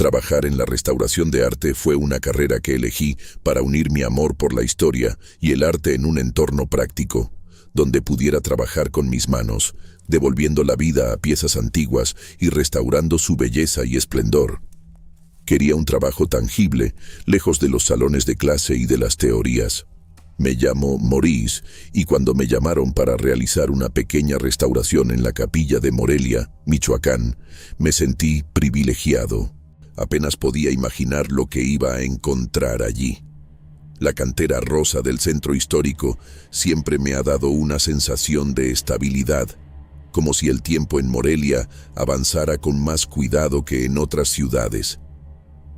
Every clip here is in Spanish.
Trabajar en la restauración de arte fue una carrera que elegí para unir mi amor por la historia y el arte en un entorno práctico, donde pudiera trabajar con mis manos, devolviendo la vida a piezas antiguas y restaurando su belleza y esplendor. Quería un trabajo tangible, lejos de los salones de clase y de las teorías. Me llamo Maurice, y cuando me llamaron para realizar una pequeña restauración en la capilla de Morelia, Michoacán, me sentí privilegiado. Apenas podía imaginar lo que iba a encontrar allí. La cantera rosa del centro histórico siempre me ha dado una sensación de estabilidad, como si el tiempo en Morelia avanzara con más cuidado que en otras ciudades.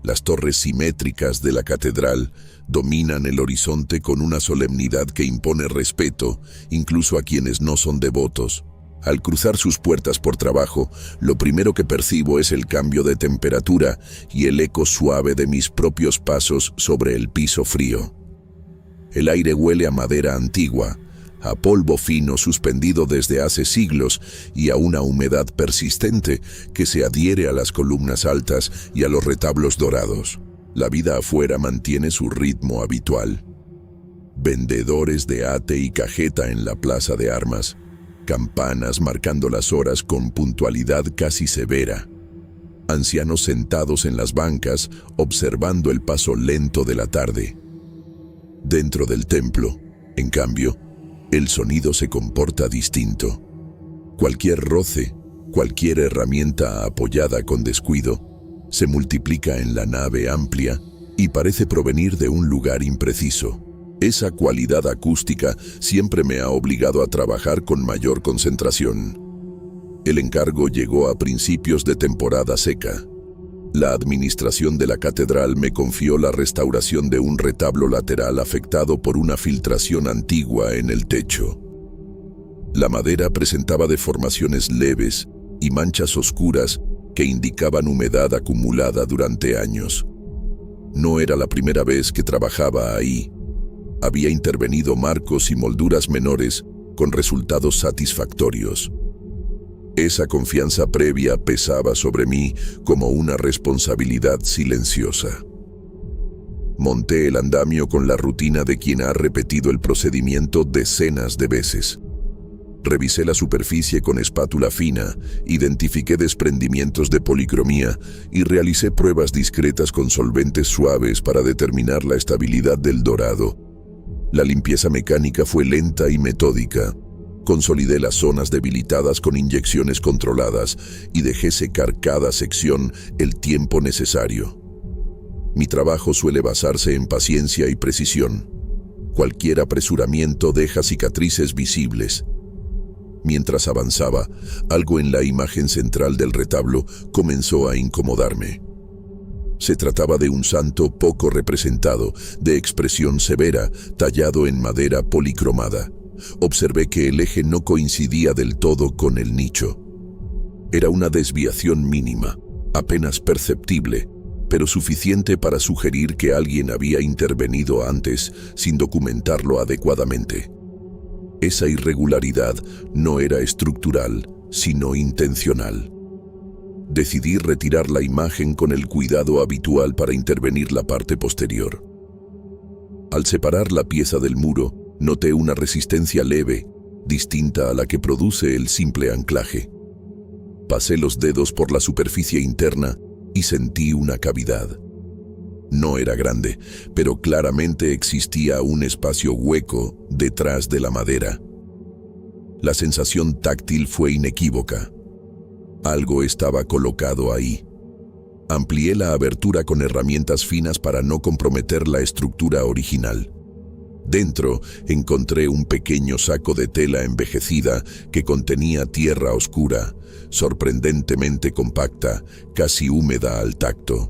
Las torres simétricas de la catedral dominan el horizonte con una solemnidad que impone respeto, incluso a quienes no son devotos. Al cruzar sus puertas por trabajo, lo primero que percibo es el cambio de temperatura y el eco suave de mis propios pasos sobre el piso frío. El aire huele a madera antigua, a polvo fino suspendido desde hace siglos y a una humedad persistente que se adhiere a las columnas altas y a los retablos dorados. La vida afuera mantiene su ritmo habitual. Vendedores de ate y cajeta en la plaza de armas, campanas marcando las horas con puntualidad casi severa, ancianos sentados en las bancas observando el paso lento de la tarde. Dentro del templo, en cambio, el sonido se comporta distinto. Cualquier roce, cualquier herramienta apoyada con descuido, se multiplica en la nave amplia y parece provenir de un lugar impreciso. Esa cualidad acústica siempre me ha obligado a trabajar con mayor concentración. El encargo llegó a principios de temporada seca. La administración de la catedral me confió la restauración de un retablo lateral afectado por una filtración antigua en el techo. La madera presentaba deformaciones leves y manchas oscuras que indicaban humedad acumulada durante años. No era la primera vez que trabajaba ahí. Había intervenido marcos y molduras menores con resultados satisfactorios. Esa confianza previa pesaba sobre mí como una responsabilidad silenciosa. Monté el andamio con la rutina de quien ha repetido el procedimiento decenas de veces. Revisé la superficie con espátula fina, identifiqué desprendimientos de policromía y realicé pruebas discretas con solventes suaves para determinar la estabilidad del dorado. La limpieza mecánica fue lenta y metódica. Consolidé las zonas debilitadas con inyecciones controladas y dejé secar cada sección el tiempo necesario. Mi trabajo suele basarse en paciencia y precisión. Cualquier apresuramiento deja cicatrices visibles. Mientras avanzaba, algo en la imagen central del retablo comenzó a incomodarme. Se trataba de un santo poco representado, de expresión severa, tallado en madera policromada. Observé que el eje no coincidía del todo con el nicho. Era una desviación mínima, apenas perceptible, pero suficiente para sugerir que alguien había intervenido antes sin documentarlo adecuadamente. Esa irregularidad no era estructural, sino intencional. Decidí retirar la imagen con el cuidado habitual para intervenir la parte posterior. Al separar la pieza del muro, noté una resistencia leve, distinta a la que produce el simple anclaje. Pasé los dedos por la superficie interna y sentí una cavidad. No era grande, pero claramente existía un espacio hueco detrás de la madera. La sensación táctil fue inequívoca. Algo estaba colocado ahí. Amplié la abertura con herramientas finas para no comprometer la estructura original. Dentro encontré un pequeño saco de tela envejecida que contenía tierra oscura, sorprendentemente compacta, casi húmeda al tacto.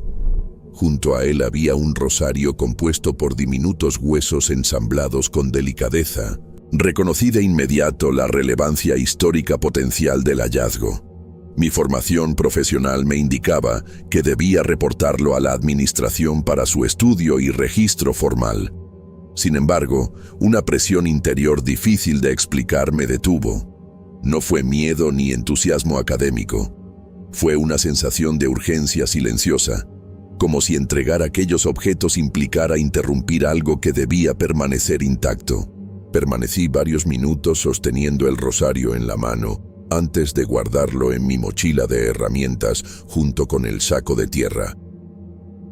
Junto a él había un rosario compuesto por diminutos huesos ensamblados con delicadeza. Reconocí de inmediato la relevancia histórica potencial del hallazgo. Mi formación profesional me indicaba que debía reportarlo a la administración para su estudio y registro formal. Sin embargo, una presión interior difícil de explicar me detuvo. No fue miedo ni entusiasmo académico. Fue una sensación de urgencia silenciosa. como si entregar aquellos objetos implicara interrumpir algo que debía permanecer intacto. Permanecí varios minutos sosteniendo el rosario en la mano, antes de guardarlo en mi mochila de herramientas junto con el saco de tierra.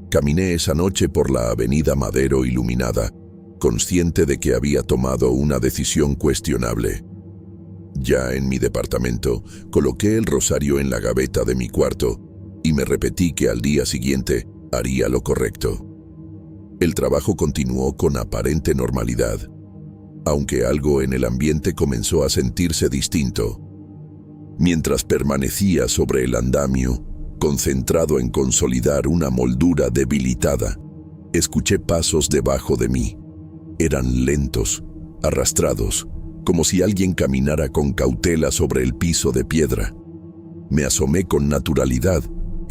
Caminé esa noche por la avenida Madero iluminada, consciente de que había tomado una decisión cuestionable. Ya en mi departamento, coloqué el rosario en la gaveta de mi cuarto y me repetí que al día siguiente haría lo correcto. El trabajo continuó con aparente normalidad, aunque algo en el ambiente comenzó a sentirse distinto. Mientras permanecía sobre el andamio, concentrado en consolidar una moldura debilitada, escuché pasos debajo de mí. Eran lentos, arrastrados, como si alguien caminara con cautela sobre el piso de piedra. Me asomé con naturalidad,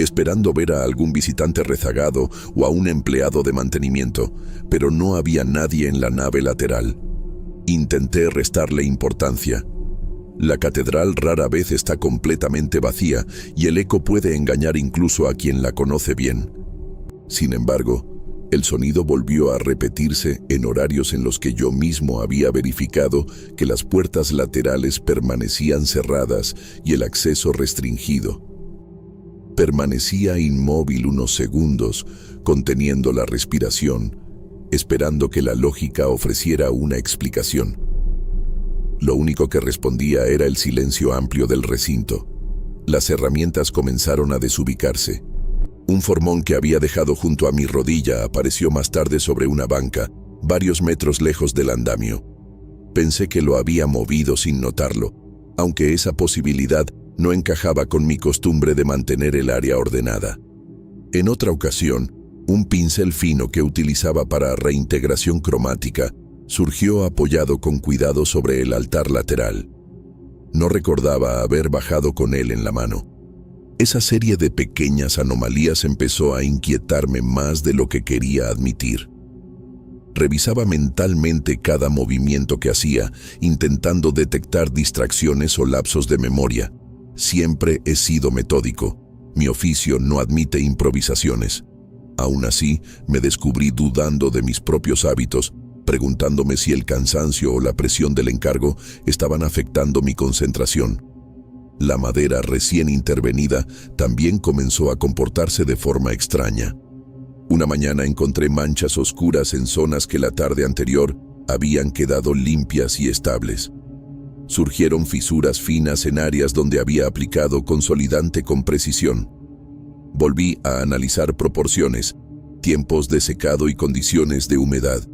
esperando ver a algún visitante rezagado o a un empleado de mantenimiento, pero no había nadie en la nave lateral. Intenté restarle importancia. La catedral rara vez está completamente vacía y el eco puede engañar incluso a quien la conoce bien. Sin embargo, el sonido volvió a repetirse en horarios en los que yo mismo había verificado que las puertas laterales permanecían cerradas y el acceso restringido. Permanecía inmóvil unos segundos, conteniendo la respiración, esperando que la lógica ofreciera una explicación. Lo único que respondía era el silencio amplio del recinto. Las herramientas comenzaron a desubicarse. Un formón que había dejado junto a mi rodilla apareció más tarde sobre una banca, varios metros lejos del andamio. Pensé que lo había movido sin notarlo, aunque esa posibilidad no encajaba con mi costumbre de mantener el área ordenada. En otra ocasión, un pincel fino que utilizaba para reintegración cromática surgió apoyado con cuidado sobre el altar lateral. No recordaba haber bajado con él en la mano. Esa serie de pequeñas anomalías empezó a inquietarme más de lo que quería admitir. Revisaba mentalmente cada movimiento que hacía, intentando detectar distracciones o lapsos de memoria. Siempre he sido metódico. Mi oficio no admite improvisaciones. Aún así, me descubrí dudando de mis propios hábitos, preguntándome si el cansancio o la presión del encargo estaban afectando mi concentración. La madera recién intervenida también comenzó a comportarse de forma extraña. Una mañana encontré manchas oscuras en zonas que la tarde anterior habían quedado limpias y estables. Surgieron fisuras finas en áreas donde había aplicado consolidante con precisión. Volví a analizar proporciones, tiempos de secado y condiciones de humedad.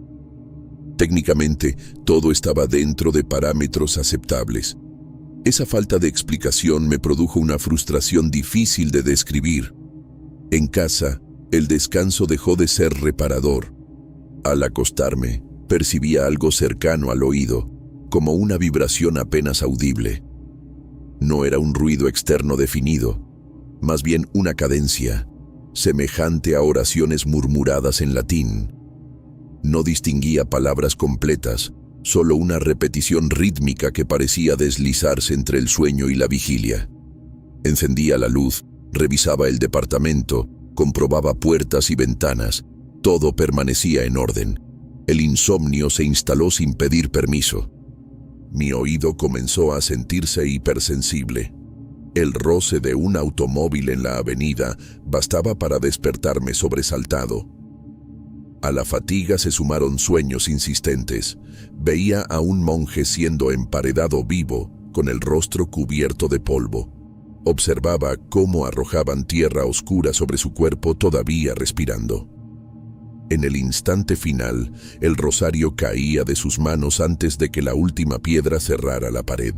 Técnicamente, todo estaba dentro de parámetros aceptables. Esa falta de explicación me produjo una frustración difícil de describir. En casa, el descanso dejó de ser reparador. Al acostarme, percibía algo cercano al oído, como una vibración apenas audible. No era un ruido externo definido, más bien una cadencia, semejante a oraciones murmuradas en latín. No distinguía palabras completas, solo una repetición rítmica que parecía deslizarse entre el sueño y la vigilia. Encendía la luz, revisaba el departamento, comprobaba puertas y ventanas. Todo permanecía en orden. El insomnio se instaló sin pedir permiso. Mi oído comenzó a sentirse hipersensible. El roce de un automóvil en la avenida bastaba para despertarme sobresaltado. A la fatiga se sumaron sueños insistentes. Veía a un monje siendo emparedado vivo, con el rostro cubierto de polvo. Observaba cómo arrojaban tierra oscura sobre su cuerpo todavía respirando. En el instante final, el rosario caía de sus manos antes de que la última piedra cerrara la pared.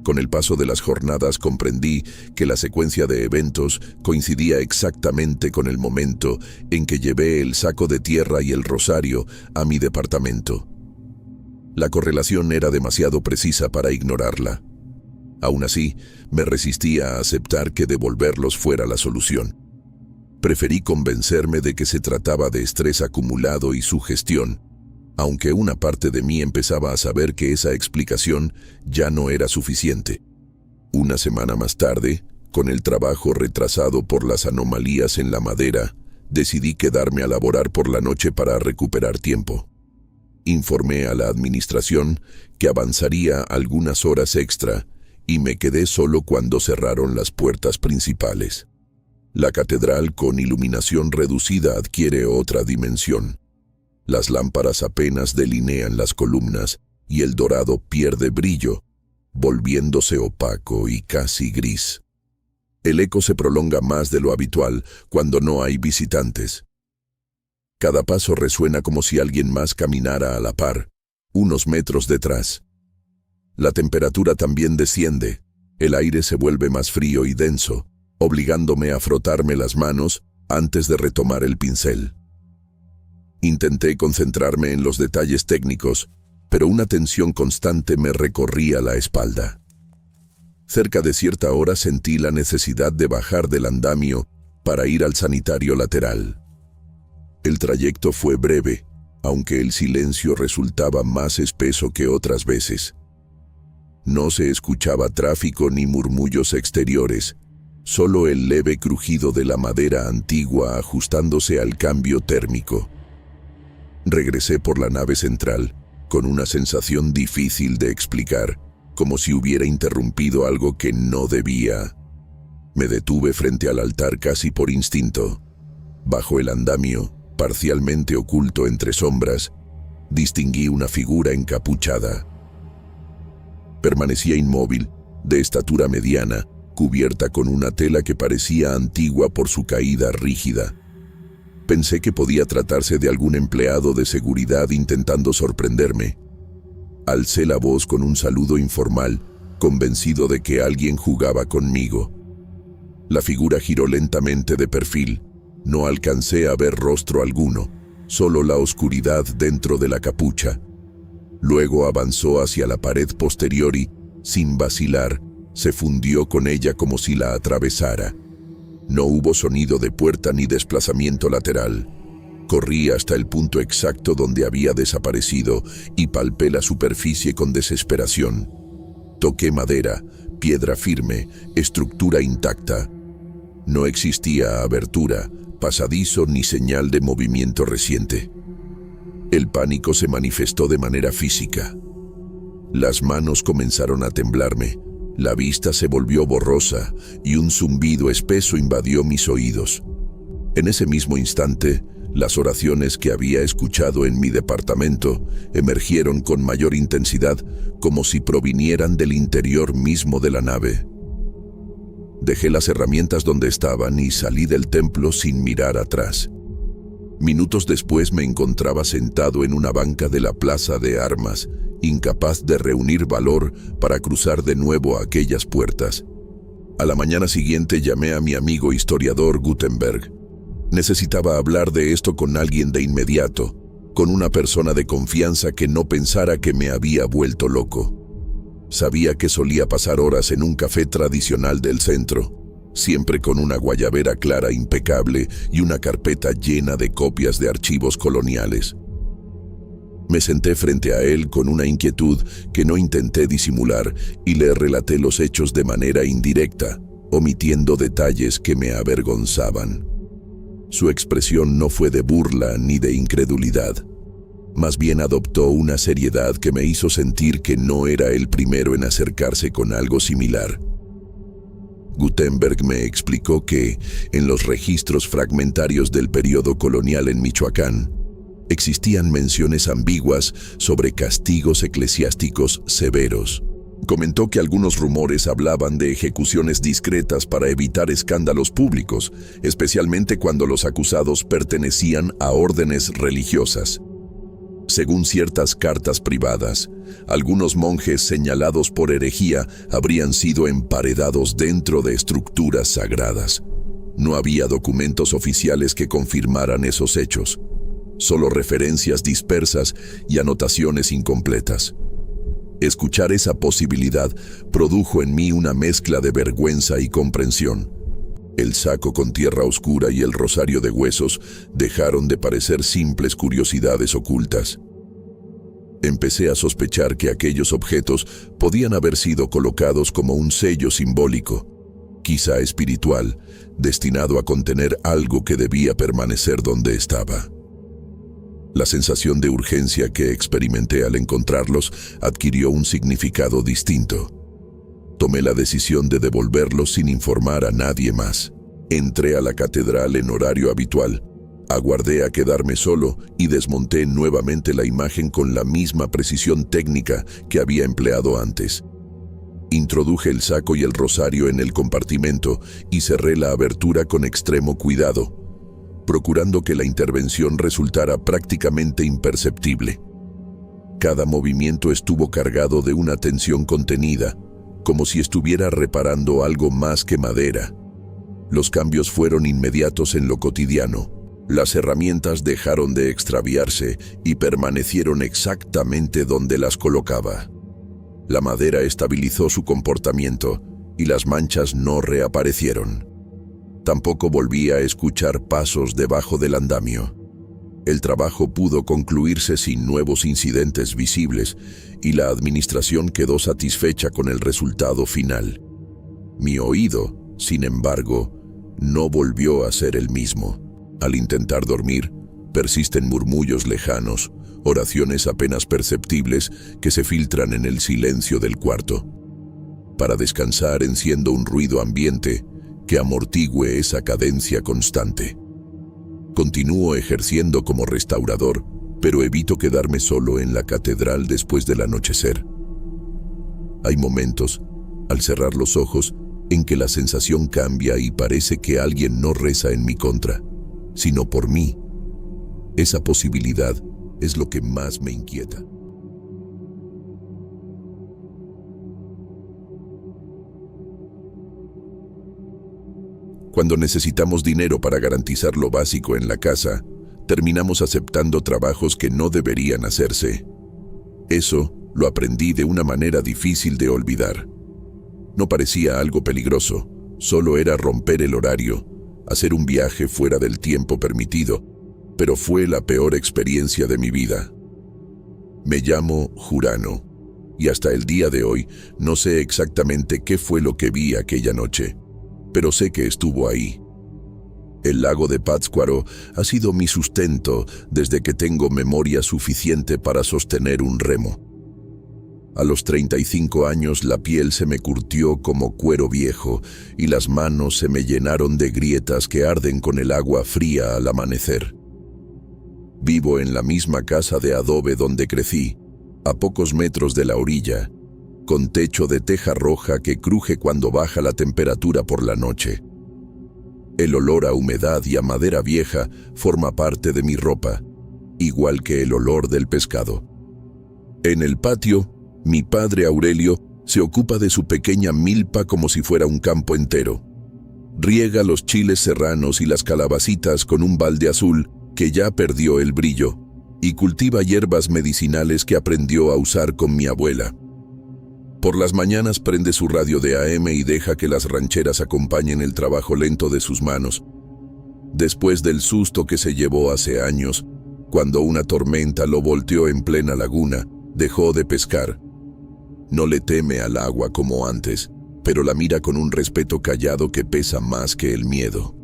Con el paso de las jornadas comprendí que la secuencia de eventos coincidía exactamente con el momento en que llevé el saco de tierra y el rosario a mi departamento. La correlación era demasiado precisa para ignorarla. Aún así, me resistía a aceptar que devolverlos fuera la solución. Preferí convencerme de que se trataba de estrés acumulado y sugestión, aunque una parte de mí empezaba a saber que esa explicación ya no era suficiente. Una semana más tarde, con el trabajo retrasado por las anomalías en la madera, decidí quedarme a laborar por la noche para recuperar tiempo. Informé a la administración que avanzaría algunas horas extra y me quedé solo cuando cerraron las puertas principales. La catedral con iluminación reducida adquiere otra dimensión. Las lámparas apenas delinean las columnas y el dorado pierde brillo, volviéndose opaco y casi gris. El eco se prolonga más de lo habitual cuando no hay visitantes. Cada paso resuena como si alguien más caminara a la par, unos metros detrás. La temperatura también desciende, el aire se vuelve más frío y denso, obligándome a frotarme las manos antes de retomar el pincel. Intenté concentrarme en los detalles técnicos, pero una tensión constante me recorría la espalda. Cerca de cierta hora sentí la necesidad de bajar del andamio para ir al sanitario lateral. El trayecto fue breve, aunque el silencio resultaba más espeso que otras veces. No se escuchaba tráfico ni murmullos exteriores, solo el leve crujido de la madera antigua ajustándose al cambio térmico. Regresé por la nave central, con una sensación difícil de explicar, como si hubiera interrumpido algo que no debía. Me detuve frente al altar casi por instinto. Bajo el andamio, parcialmente oculto entre sombras, distinguí una figura encapuchada. Permanecía inmóvil, de estatura mediana, cubierta con una tela que parecía antigua por su caída rígida. Pensé que podía tratarse de algún empleado de seguridad intentando sorprenderme. Alcé la voz con un saludo informal, convencido de que alguien jugaba conmigo. La figura giró lentamente de perfil. No alcancé a ver rostro alguno, solo la oscuridad dentro de la capucha. Luego avanzó hacia la pared posterior y, sin vacilar, se fundió con ella como si la atravesara. No hubo sonido de puerta ni desplazamiento lateral. Corrí hasta el punto exacto donde había desaparecido y palpé la superficie con desesperación. Toqué madera, piedra firme, estructura intacta. No existía abertura, pasadizo ni señal de movimiento reciente. El pánico se manifestó de manera física. Las manos comenzaron a temblarme, la vista se volvió borrosa y un zumbido espeso invadió mis oídos. En ese mismo instante, las oraciones que había escuchado en mi departamento emergieron con mayor intensidad, como si provinieran del interior mismo de la nave. Dejé las herramientas donde estaban y salí del templo sin mirar atrás. Minutos después me encontraba sentado en una banca de la plaza de armas, incapaz de reunir valor para cruzar de nuevo aquellas puertas. A la mañana siguiente llamé a mi amigo historiador Gutenberg. Necesitaba hablar de esto con alguien de inmediato, con una persona de confianza que no pensara que me había vuelto loco. Sabía que solía pasar horas en un café tradicional del centro, siempre con una guayabera clara impecable y una carpeta llena de copias de archivos coloniales. Me senté frente a él con una inquietud que no intenté disimular y le relaté los hechos de manera indirecta, omitiendo detalles que me avergonzaban. Su expresión no fue de burla ni de incredulidad. Más bien adoptó una seriedad que me hizo sentir que no era el primero en acercarse con algo similar. Gutenberg me explicó que, en los registros fragmentarios del periodo colonial en Michoacán, existían menciones ambiguas sobre castigos eclesiásticos severos. Comentó que algunos rumores hablaban de ejecuciones discretas para evitar escándalos públicos, especialmente cuando los acusados pertenecían a órdenes religiosas. Según ciertas cartas privadas, algunos monjes señalados por herejía habrían sido emparedados dentro de estructuras sagradas. No había documentos oficiales que confirmaran esos hechos, solo referencias dispersas y anotaciones incompletas. Escuchar esa posibilidad produjo en mí una mezcla de vergüenza y comprensión. El saco con tierra oscura y el rosario de huesos dejaron de parecer simples curiosidades ocultas. Empecé a sospechar que aquellos objetos podían haber sido colocados como un sello simbólico. quizá espiritual, destinado a contener algo que debía permanecer donde estaba. La sensación de urgencia que experimenté al encontrarlos adquirió un significado distinto. Tomé la decisión de devolverlos sin informar a nadie más. Entré a la catedral en horario habitual, aguardé a quedarme solo y desmonté nuevamente la imagen con la misma precisión técnica que había empleado antes. Introduje el saco y el rosario en el compartimento y cerré la abertura con extremo cuidado, procurando que la intervención resultara prácticamente imperceptible. Cada movimiento estuvo cargado de una tensión contenida, como si estuviera reparando algo más que madera. Los cambios fueron inmediatos en lo cotidiano. Las herramientas dejaron de extraviarse y permanecieron exactamente donde las colocaba. La madera estabilizó su comportamiento y las manchas no reaparecieron. Tampoco volví a escuchar pasos debajo del andamio. El trabajo pudo concluirse sin nuevos incidentes visibles y la administración quedó satisfecha con el resultado final. Mi oído, sin embargo, no volvió a ser el mismo. Al intentar dormir, persisten murmullos lejanos, oraciones apenas perceptibles que se filtran en el silencio del cuarto. Para descansar enciendo un ruido ambiente que amortigüe esa cadencia constante. Continúo ejerciendo como restaurador, pero evito quedarme solo en la catedral después del anochecer. Hay momentos, al cerrar los ojos, en que la sensación cambia y parece que alguien no reza en mi contra, sino por mí. Esa posibilidad es lo que más me inquieta. Cuando necesitamos dinero para garantizar lo básico en la casa, terminamos aceptando trabajos que no deberían hacerse. Eso lo aprendí de una manera difícil de olvidar. No parecía algo peligroso, solo era romper el horario, hacer un viaje fuera del tiempo permitido, pero fue la peor experiencia de mi vida. Me llamo Jurano, y hasta el día de hoy no sé exactamente qué fue lo que vi aquella noche, pero sé que estuvo ahí. El lago de Pátzcuaro ha sido mi sustento desde que tengo memoria suficiente para sostener un remo. A los 35 años la piel se me curtió como cuero viejo y las manos se me llenaron de grietas que arden con el agua fría al amanecer. Vivo en la misma casa de adobe donde crecí, a pocos metros de la orilla, con techo de teja roja que cruje cuando baja la temperatura por la noche. El olor a humedad y a madera vieja forma parte de mi ropa, igual que el olor del pescado. En el patio, mi padre Aurelio se ocupa de su pequeña milpa como si fuera un campo entero. Riega los chiles serranos y las calabacitas con un balde azul que ya perdió el brillo, y cultiva hierbas medicinales que aprendió a usar con mi abuela. Por las mañanas prende su radio de AM y deja que las rancheras acompañen el trabajo lento de sus manos. Después del susto que se llevó hace años, cuando una tormenta lo volteó en plena laguna, dejó de pescar. No le teme al agua como antes, pero la mira con un respeto callado que pesa más que el miedo.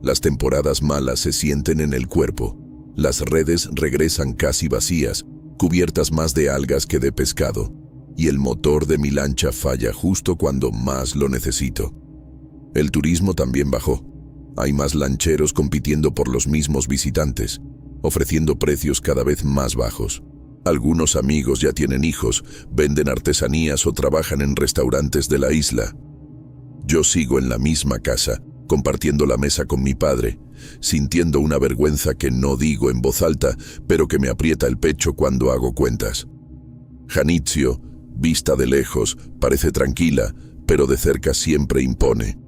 Las temporadas malas se sienten en el cuerpo. Las redes regresan casi vacías, cubiertas más de algas que de pescado, y el motor de mi lancha falla justo cuando más lo necesito. El turismo también bajó. Hay más lancheros compitiendo por los mismos visitantes, ofreciendo precios cada vez más bajos. Algunos amigos ya tienen hijos, venden artesanías o trabajan en restaurantes de la isla. Yo sigo en la misma casa, compartiendo la mesa con mi padre, sintiendo una vergüenza que no digo en voz alta, pero que me aprieta el pecho cuando hago cuentas. Janitzio, vista de lejos, parece tranquila, pero de cerca siempre impone.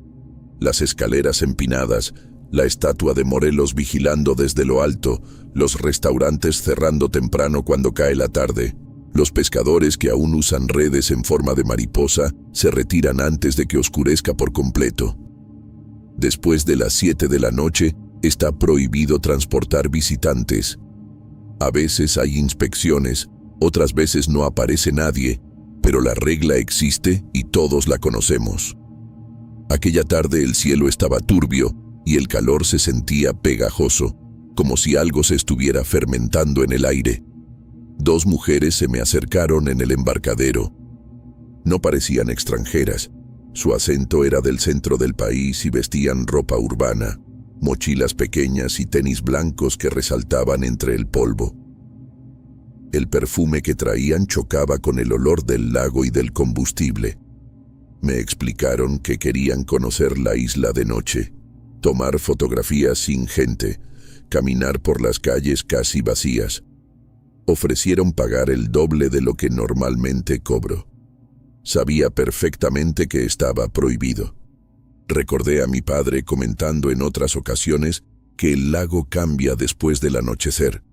Las escaleras empinadas, la estatua de Morelos vigilando desde lo alto, los restaurantes cerrando temprano cuando cae la tarde, los pescadores que aún usan redes en forma de mariposa se retiran antes de que oscurezca por completo. Después de las 7 de la noche, está prohibido transportar visitantes. A veces hay inspecciones, otras veces no aparece nadie, pero la regla existe y todos la conocemos. Aquella tarde el cielo estaba turbio y el calor se sentía pegajoso, como si algo se estuviera fermentando en el aire. 2 mujeres se me acercaron en el embarcadero. No parecían extranjeras. Su acento era del centro del país y vestían ropa urbana, mochilas pequeñas y tenis blancos que resaltaban entre el polvo. El perfume que traían chocaba con el olor del lago y del combustible. Me explicaron que querían conocer la isla de noche, tomar fotografías sin gente, caminar por las calles casi vacías. Ofrecieron pagar el doble de lo que normalmente cobro. Sabía perfectamente que estaba prohibido. Recordé a mi padre comentando en otras ocasiones que el lago cambia después del anochecer,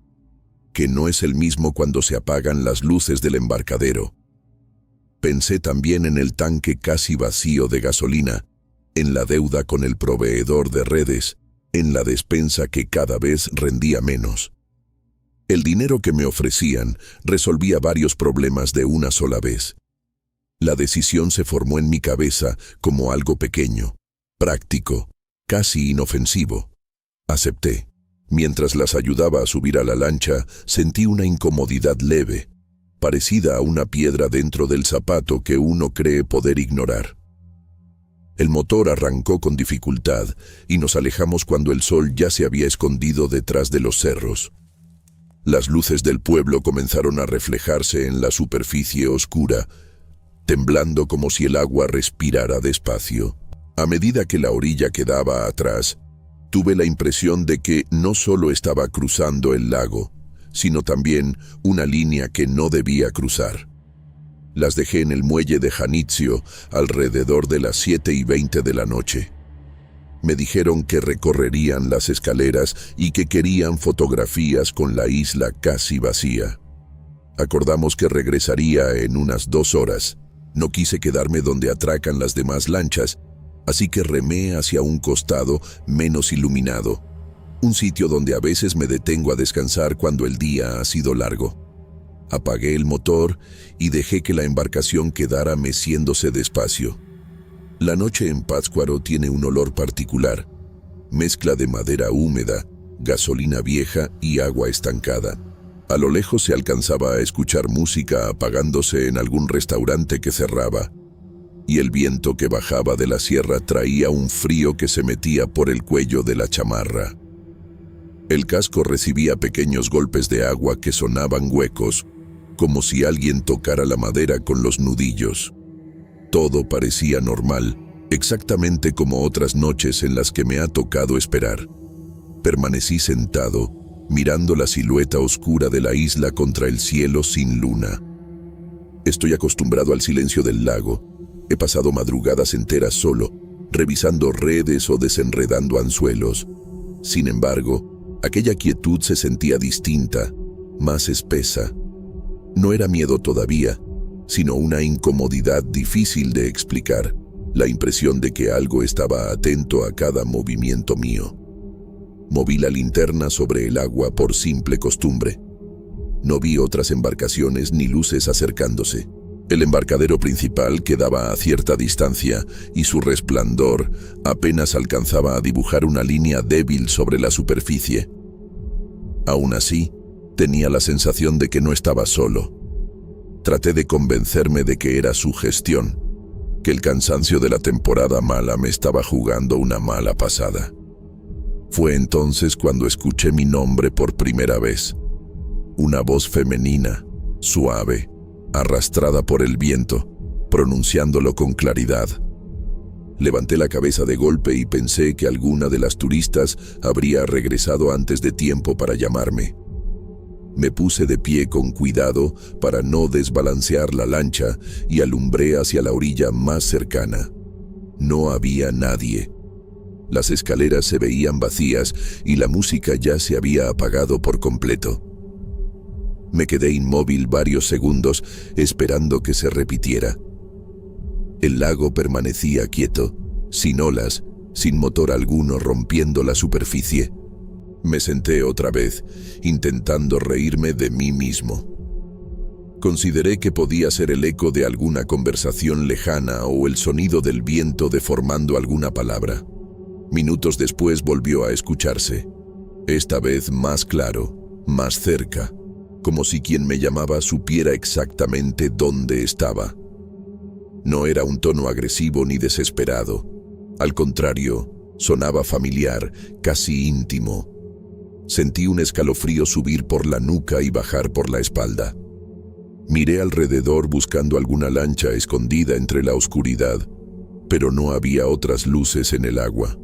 que no es el mismo cuando se apagan las luces del embarcadero. Pensé también en el tanque casi vacío de gasolina, en la deuda con el proveedor de redes, en la despensa que cada vez rendía menos. El dinero que me ofrecían resolvía varios problemas de una sola vez. La decisión se formó en mi cabeza como algo pequeño, práctico, casi inofensivo. Acepté. Mientras las ayudaba a subir a la lancha, sentí una incomodidad leve, parecida a una piedra dentro del zapato que uno cree poder ignorar. El motor arrancó con dificultad y nos alejamos cuando el sol ya se había escondido detrás de los cerros. Las luces del pueblo comenzaron a reflejarse en la superficie oscura, temblando como si el agua respirara despacio. A medida que la orilla quedaba atrás, tuve la impresión de que no solo estaba cruzando el lago, sino también una línea que no debía cruzar. Las dejé en el muelle de Janitzio alrededor de las 7:20 de la noche. Me dijeron que recorrerían las escaleras y que querían fotografías con la isla casi vacía. Acordamos que regresaría en unas 2 horas. No quise quedarme donde atracan las demás lanchas, así que remé hacia un costado menos iluminado, un sitio donde a veces me detengo a descansar cuando el día ha sido largo. Apagué el motor y dejé que la embarcación quedara meciéndose despacio. La noche en Pátzcuaro tiene un olor particular, mezcla de madera húmeda, gasolina vieja y agua estancada. A lo lejos se alcanzaba a escuchar música apagándose en algún restaurante que cerraba, y el viento que bajaba de la sierra traía un frío que se metía por el cuello de la chamarra. El casco recibía pequeños golpes de agua que sonaban huecos, como si alguien tocara la madera con los nudillos. Todo parecía normal, exactamente como otras noches en las que me ha tocado esperar. Permanecí sentado, mirando la silueta oscura de la isla contra el cielo sin luna. Estoy acostumbrado al silencio del lago. He pasado madrugadas enteras solo, revisando redes o desenredando anzuelos. Sin embargo, aquella quietud se sentía distinta, más espesa. No era miedo todavía, sino una incomodidad difícil de explicar, la impresión de que algo estaba atento a cada movimiento mío. Moví la linterna sobre el agua por simple costumbre. No vi otras embarcaciones ni luces acercándose. El embarcadero principal quedaba a cierta distancia y su resplandor apenas alcanzaba a dibujar una línea débil sobre la superficie. Aún así, tenía la sensación de que no estaba solo. Traté de convencerme de que era su gestión, que el cansancio de la temporada mala me estaba jugando una mala pasada. Fue entonces cuando escuché mi nombre por primera vez. Una voz femenina, suave, arrastrada por el viento, pronunciándolo con claridad. Levanté la cabeza de golpe y pensé que alguna de las turistas habría regresado antes de tiempo para llamarme. Me puse de pie con cuidado para no desbalancear la lancha y alumbré hacia la orilla más cercana. No había nadie. Las escaleras se veían vacías y la música ya se había apagado por completo. Me quedé inmóvil varios segundos esperando que se repitiera. El lago permanecía quieto, sin olas, sin motor alguno rompiendo la superficie. Me senté otra vez, intentando reírme de mí mismo. Consideré que podía ser el eco de alguna conversación lejana o el sonido del viento deformando alguna palabra. Minutos después volvió a escucharse, esta vez más claro, más cerca, como si quien me llamaba supiera exactamente dónde estaba. No era un tono agresivo ni desesperado. Al contrario, sonaba familiar, casi íntimo. Sentí un escalofrío subir por la nuca y bajar por la espalda. Miré alrededor buscando alguna lancha escondida entre la oscuridad, pero no había otras luces en el agua.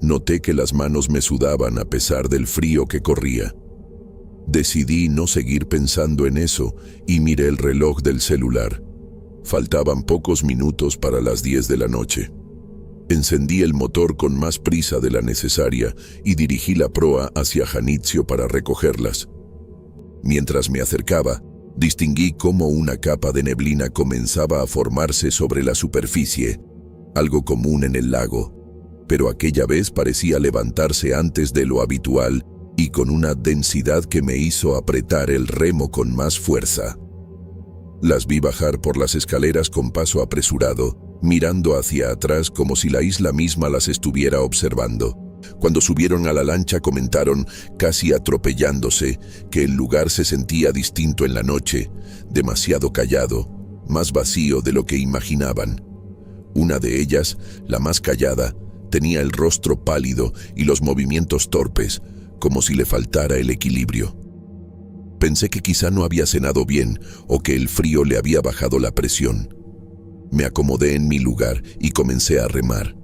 Noté que las manos me sudaban a pesar del frío que corría. Decidí no seguir pensando en eso y miré el reloj del celular. Faltaban pocos minutos para las 10 de la noche. Encendí el motor con más prisa de la necesaria y dirigí la proa hacia Janitzio para recogerlas. Mientras me acercaba, distinguí cómo una capa de neblina comenzaba a formarse sobre la superficie, algo común en el lago, pero aquella vez parecía levantarse antes de lo habitual y con una densidad que me hizo apretar el remo con más fuerza. Las vi bajar por las escaleras con paso apresurado, mirando hacia atrás como si la isla misma las estuviera observando. Cuando subieron a la lancha comentaron, casi atropellándose, que el lugar se sentía distinto en la noche, demasiado callado, más vacío de lo que imaginaban. Una de ellas, la más callada, tenía el rostro pálido y los movimientos torpes, como si le faltara el equilibrio. Pensé que quizá no había cenado bien o que el frío le había bajado la presión. Me acomodé en mi lugar y comencé a remar.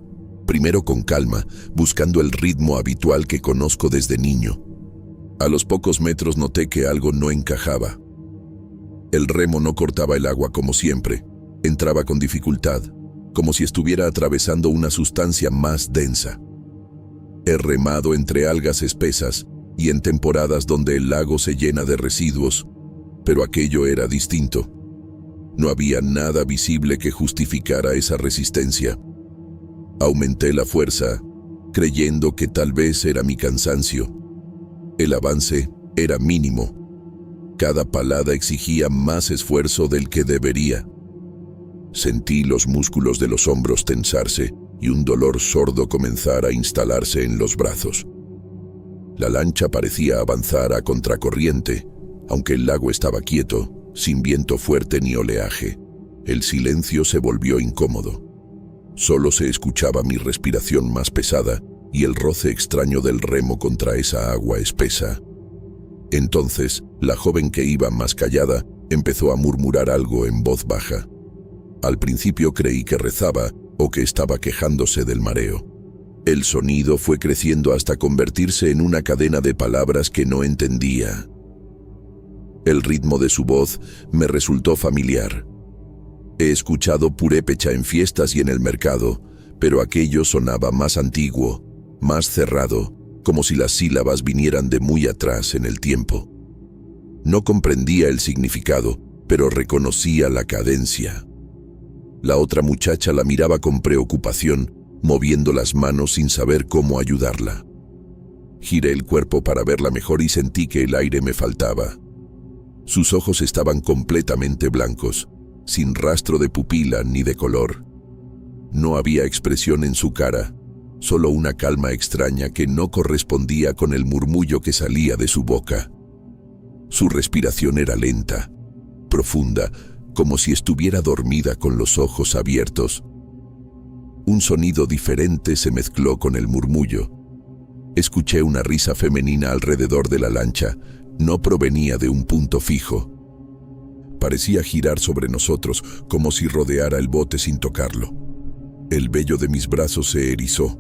Primero con calma, buscando el ritmo habitual que conozco desde niño. A los pocos metros noté que algo no encajaba. El remo no cortaba el agua como siempre, entraba con dificultad, como si estuviera atravesando una sustancia más densa. He remado entre algas espesas y en temporadas donde el lago se llena de residuos, pero aquello era distinto. No había nada visible que justificara esa resistencia. Aumenté la fuerza, creyendo que tal vez era mi cansancio. El avance era mínimo. Cada palada exigía más esfuerzo del que debería. Sentí los músculos de los hombros tensarse y un dolor sordo comenzar a instalarse en los brazos. La lancha parecía avanzar a contracorriente, aunque el lago estaba quieto, sin viento fuerte ni oleaje. El silencio se volvió incómodo. Solo se escuchaba mi respiración más pesada y el roce extraño del remo contra esa agua espesa. Entonces, la joven que iba más callada empezó a murmurar algo en voz baja. Al principio creí que rezaba o que estaba quejándose del mareo. El sonido fue creciendo hasta convertirse en una cadena de palabras que no entendía. El ritmo de su voz me resultó familiar. He escuchado purépecha en fiestas y en el mercado, pero aquello sonaba más antiguo, más cerrado, como si las sílabas vinieran de muy atrás en el tiempo. No comprendía el significado, pero reconocía la cadencia. La otra muchacha la miraba con preocupación, moviendo las manos sin saber cómo ayudarla. Giré el cuerpo para verla mejor y sentí que el aire me faltaba. Sus ojos estaban completamente blancos, sin rastro de pupila ni de color. No había expresión en su cara, solo una calma extraña que no correspondía con el murmullo que salía de su boca. Su respiración era lenta, profunda, como si estuviera dormida con los ojos abiertos. Un sonido diferente se mezcló con el murmullo. Escuché una risa femenina alrededor de la lancha. No provenía de un punto fijo. Parecía girar sobre nosotros, como si rodeara el bote sin tocarlo. El vello de mis brazos se erizó.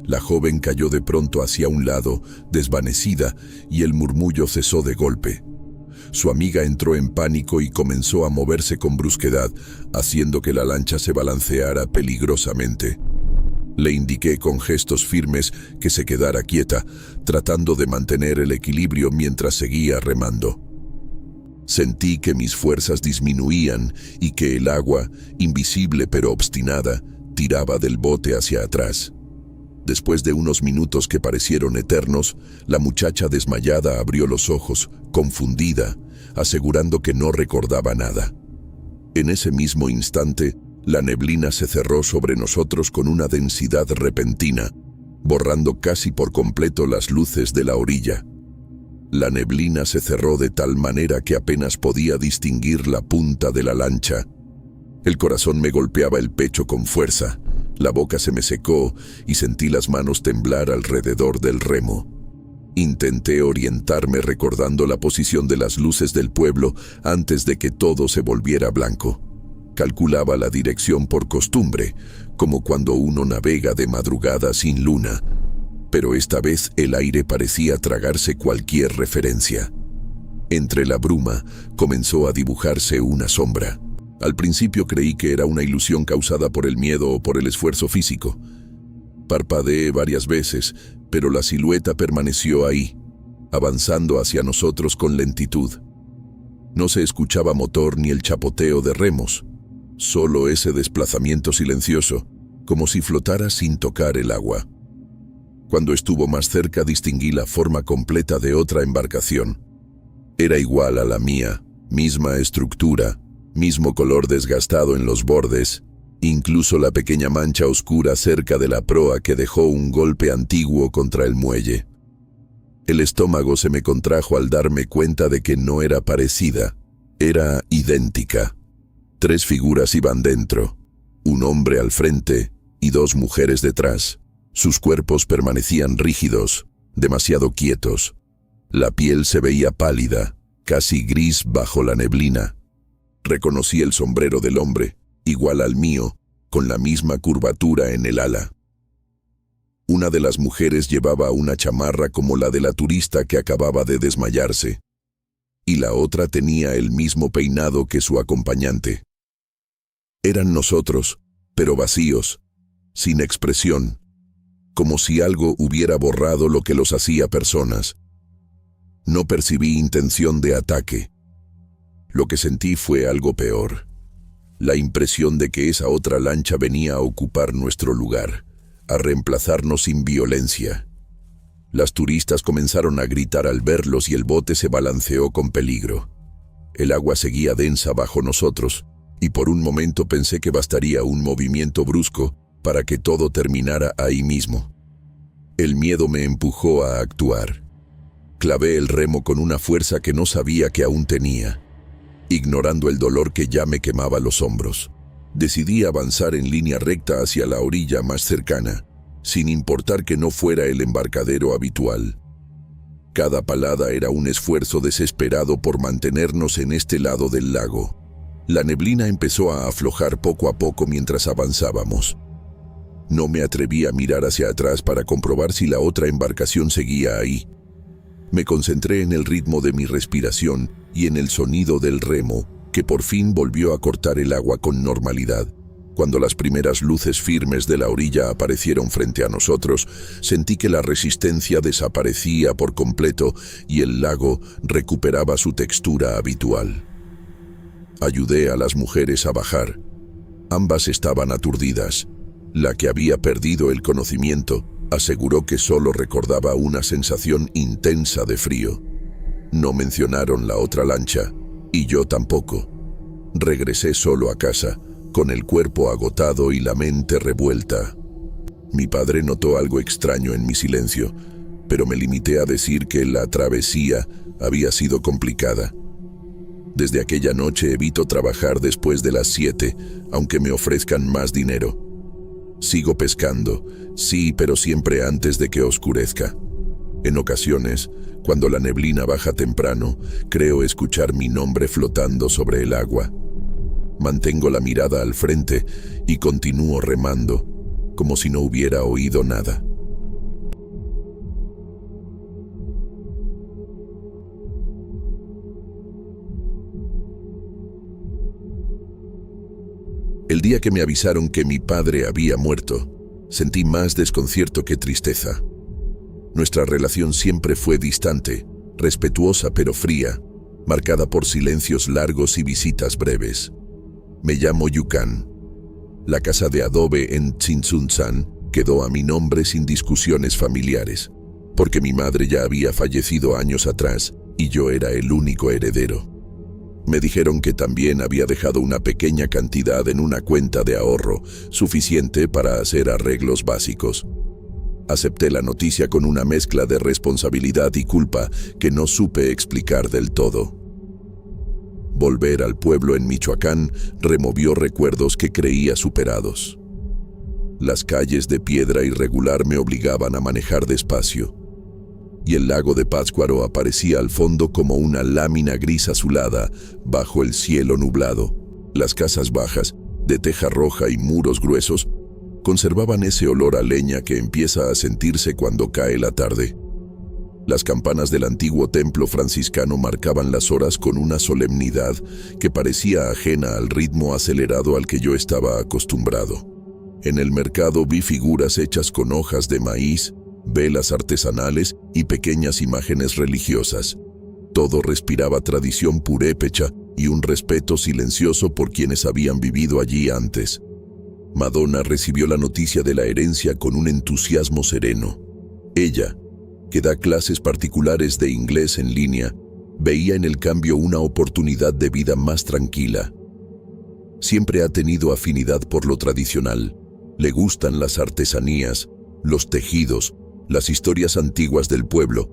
La joven cayó de pronto hacia un lado, desvanecida, y el murmullo cesó de golpe. Su amiga entró en pánico y comenzó a moverse con brusquedad, haciendo que la lancha se balanceara peligrosamente. Le indiqué con gestos firmes que se quedara quieta, tratando de mantener el equilibrio mientras seguía remando. Sentí que mis fuerzas disminuían y que el agua, invisible pero obstinada, tiraba del bote hacia atrás. Después de unos minutos que parecieron eternos, la muchacha desmayada abrió los ojos, confundida, asegurando que no recordaba nada. En ese mismo instante, la neblina se cerró sobre nosotros con una densidad repentina, borrando casi por completo las luces de la orilla. La neblina se cerró de tal manera que apenas podía distinguir la punta de la lancha. El corazón me golpeaba el pecho con fuerza, la boca se me secó y sentí las manos temblar alrededor del remo. Intenté orientarme recordando la posición de las luces del pueblo antes de que todo se volviera blanco. Calculaba la dirección por costumbre, como cuando uno navega de madrugada sin luna, pero esta vez el aire parecía tragarse cualquier referencia. Entre la bruma comenzó a dibujarse una sombra. Al principio creí que era una ilusión causada por el miedo o por el esfuerzo físico. Parpadeé varias veces, pero la silueta permaneció ahí, avanzando hacia nosotros con lentitud. No se escuchaba motor ni el chapoteo de remos, solo ese desplazamiento silencioso, como si flotara sin tocar el agua. Cuando estuvo más cerca distinguí la forma completa de otra embarcación. Era igual a la mía, misma estructura, mismo color desgastado en los bordes, incluso la pequeña mancha oscura cerca de la proa que dejó un golpe antiguo contra el muelle. El estómago se me contrajo al darme cuenta de que no era parecida, era idéntica. 3 figuras iban dentro, un hombre al frente y 2 mujeres detrás. Sus cuerpos permanecían rígidos, demasiado quietos. La piel se veía pálida, casi gris bajo la neblina. Reconocí el sombrero del hombre, igual al mío, con la misma curvatura en el ala. Una de las mujeres llevaba una chamarra como la de la turista que acababa de desmayarse, y la otra tenía el mismo peinado que su acompañante. Eran nosotros, pero vacíos, sin expresión, como si algo hubiera borrado lo que los hacía personas. No percibí intención de ataque. Lo que sentí fue algo peor. La impresión de que esa otra lancha venía a ocupar nuestro lugar, a reemplazarnos sin violencia. Las turistas comenzaron a gritar al verlos y el bote se balanceó con peligro. El agua seguía densa bajo nosotros, y por un momento pensé que bastaría un movimiento brusco para que todo terminara ahí mismo. El miedo me empujó a actuar. Clavé el remo con una fuerza que no sabía que aún tenía, ignorando el dolor que ya me quemaba los hombros. Decidí avanzar en línea recta hacia la orilla más cercana, sin importar que no fuera el embarcadero habitual. Cada palada era un esfuerzo desesperado por mantenernos en este lado del lago. La neblina empezó a aflojar poco a poco mientras avanzábamos. No me atreví a mirar hacia atrás para comprobar si la otra embarcación seguía ahí. Me concentré en el ritmo de mi respiración y en el sonido del remo, que por fin volvió a cortar el agua con normalidad. Cuando las primeras luces firmes de la orilla aparecieron frente a nosotros, sentí que la resistencia desaparecía por completo y el lago recuperaba su textura habitual. Ayudé a las mujeres a bajar. Ambas estaban aturdidas. La que había perdido el conocimiento aseguró que solo recordaba una sensación intensa de frío. No mencionaron la otra lancha, y yo tampoco. Regresé solo a casa, con el cuerpo agotado y la mente revuelta. Mi padre notó algo extraño en mi silencio, pero me limité a decir que la travesía había sido complicada. Desde aquella noche evito trabajar después de las 7, aunque me ofrezcan más dinero. Sigo pescando, sí, pero siempre antes de que oscurezca. En ocasiones, cuando la neblina baja temprano, creo escuchar mi nombre flotando sobre el agua. Mantengo la mirada al frente y continúo remando, como si no hubiera oído nada. El día que me avisaron que mi padre había muerto, sentí más desconcierto que tristeza. Nuestra relación siempre fue distante, respetuosa pero fría, marcada por silencios largos y visitas breves. Me llamo Yukan. La casa de adobe en Tzintzuntzan quedó a mi nombre sin discusiones familiares, porque mi madre ya había fallecido años atrás y yo era el único heredero. Me dijeron que también había dejado una pequeña cantidad en una cuenta de ahorro, suficiente para hacer arreglos básicos. Acepté la noticia con una mezcla de responsabilidad y culpa que no supe explicar del todo. Volver al pueblo en Michoacán removió recuerdos que creía superados. Las calles de piedra irregular me obligaban a manejar despacio, y el lago de Pátzcuaro aparecía al fondo como una lámina gris azulada bajo el cielo nublado. Las casas bajas, de teja roja y muros gruesos, conservaban ese olor a leña que empieza a sentirse cuando cae la tarde. Las campanas del antiguo templo franciscano marcaban las horas con una solemnidad que parecía ajena al ritmo acelerado al que yo estaba acostumbrado. En el mercado vi figuras hechas con hojas de maíz, velas artesanales y pequeñas imágenes religiosas. Todo respiraba tradición purépecha y un respeto silencioso por quienes habían vivido allí antes. Madonna recibió la noticia de la herencia con un entusiasmo sereno. Ella, que da clases particulares de inglés en línea, veía en el cambio una oportunidad de vida más tranquila. Siempre ha tenido afinidad por lo tradicional. Le gustan las artesanías, los tejidos, las historias antiguas del pueblo.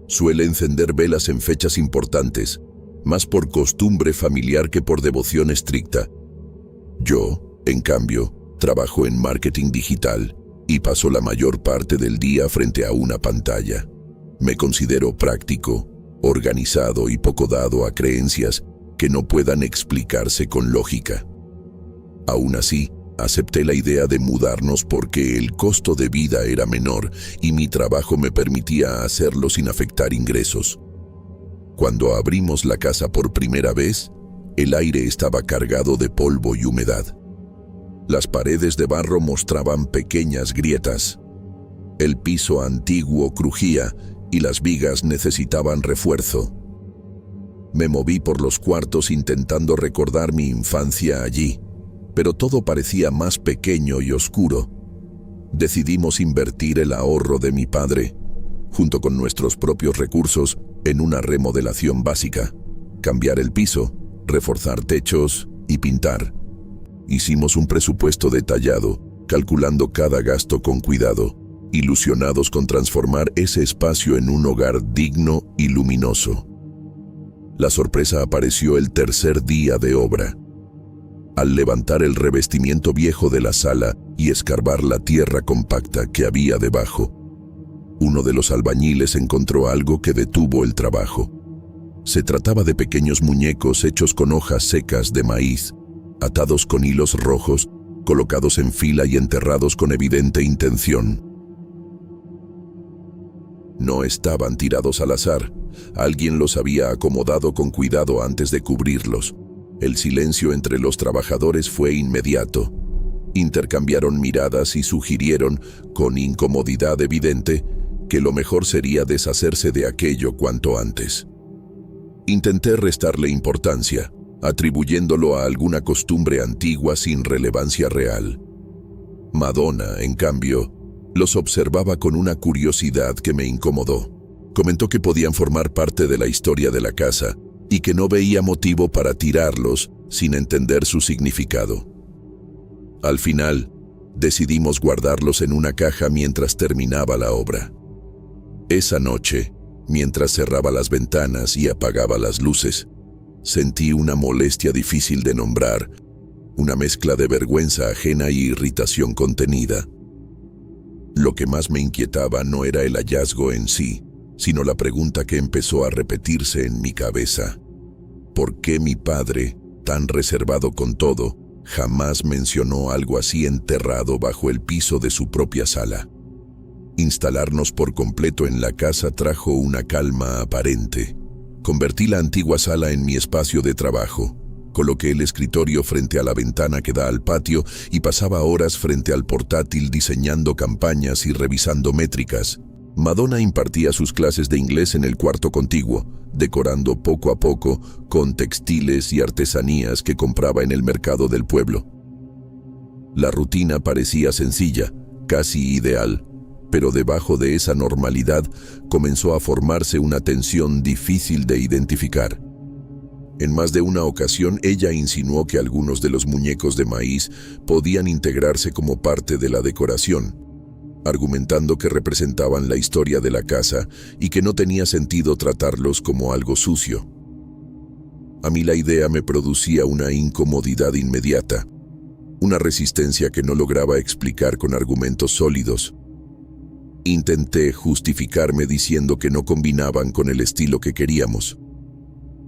Suele encender velas en fechas importantes, más por costumbre familiar que por devoción estricta. Yo, en cambio, trabajo en marketing digital y paso la mayor parte del día frente a una pantalla. Me considero práctico, organizado y poco dado a creencias que no puedan explicarse con lógica. Aún así, acepté la idea de mudarnos porque el costo de vida era menor y mi trabajo me permitía hacerlo sin afectar ingresos. Cuando abrimos la casa por primera vez, el aire estaba cargado de polvo y humedad. Las paredes de barro mostraban pequeñas grietas. El piso antiguo crujía y las vigas necesitaban refuerzo. Me moví por los cuartos intentando recordar mi infancia allí, pero todo parecía más pequeño y oscuro. Decidimos invertir el ahorro de mi padre, junto con nuestros propios recursos, en una remodelación básica: cambiar el piso, reforzar techos y pintar. Hicimos un presupuesto detallado, calculando cada gasto con cuidado, ilusionados con transformar ese espacio en un hogar digno y luminoso. La sorpresa apareció el tercer día de obra. Al levantar el revestimiento viejo de la sala y escarbar la tierra compacta que había debajo, uno de los albañiles encontró algo que detuvo el trabajo. Se trataba de pequeños muñecos hechos con hojas secas de maíz, atados con hilos rojos, colocados en fila y enterrados con evidente intención. No estaban tirados al azar. Alguien los había acomodado con cuidado antes de cubrirlos. El silencio entre los trabajadores fue inmediato. Intercambiaron miradas y sugirieron, con incomodidad evidente, que lo mejor sería deshacerse de aquello cuanto antes. Intenté restarle importancia, atribuyéndolo a alguna costumbre antigua sin relevancia real. Madonna, en cambio, los observaba con una curiosidad que me incomodó. Comentó que podían formar parte de la historia de la casa y que no veía motivo para tirarlos sin entender su significado. Al final, decidimos guardarlos en una caja mientras terminaba la obra. Esa noche, mientras cerraba las ventanas y apagaba las luces, sentí una molestia difícil de nombrar, una mezcla de vergüenza ajena y irritación contenida. Lo que más me inquietaba no era el hallazgo en sí, sino la pregunta que empezó a repetirse en mi cabeza. ¿Por qué mi padre, tan reservado con todo, jamás mencionó algo así enterrado bajo el piso de su propia sala? Instalarnos por completo en la casa trajo una calma aparente. Convertí la antigua sala en mi espacio de trabajo. Coloqué el escritorio frente a la ventana que da al patio y pasaba horas frente al portátil diseñando campañas y revisando métricas. Madonna impartía sus clases de inglés en el cuarto contiguo, decorando poco a poco con textiles y artesanías que compraba en el mercado del pueblo. La rutina parecía sencilla, casi ideal, pero debajo de esa normalidad comenzó a formarse una tensión difícil de identificar. En más de una ocasión, ella insinuó que algunos de los muñecos de maíz podían integrarse como parte de la decoración, argumentando que representaban la historia de la casa y que no tenía sentido tratarlos como algo sucio. A mí la idea me producía una incomodidad inmediata, una resistencia que no lograba explicar con argumentos sólidos. Intenté justificarme diciendo que no combinaban con el estilo que queríamos,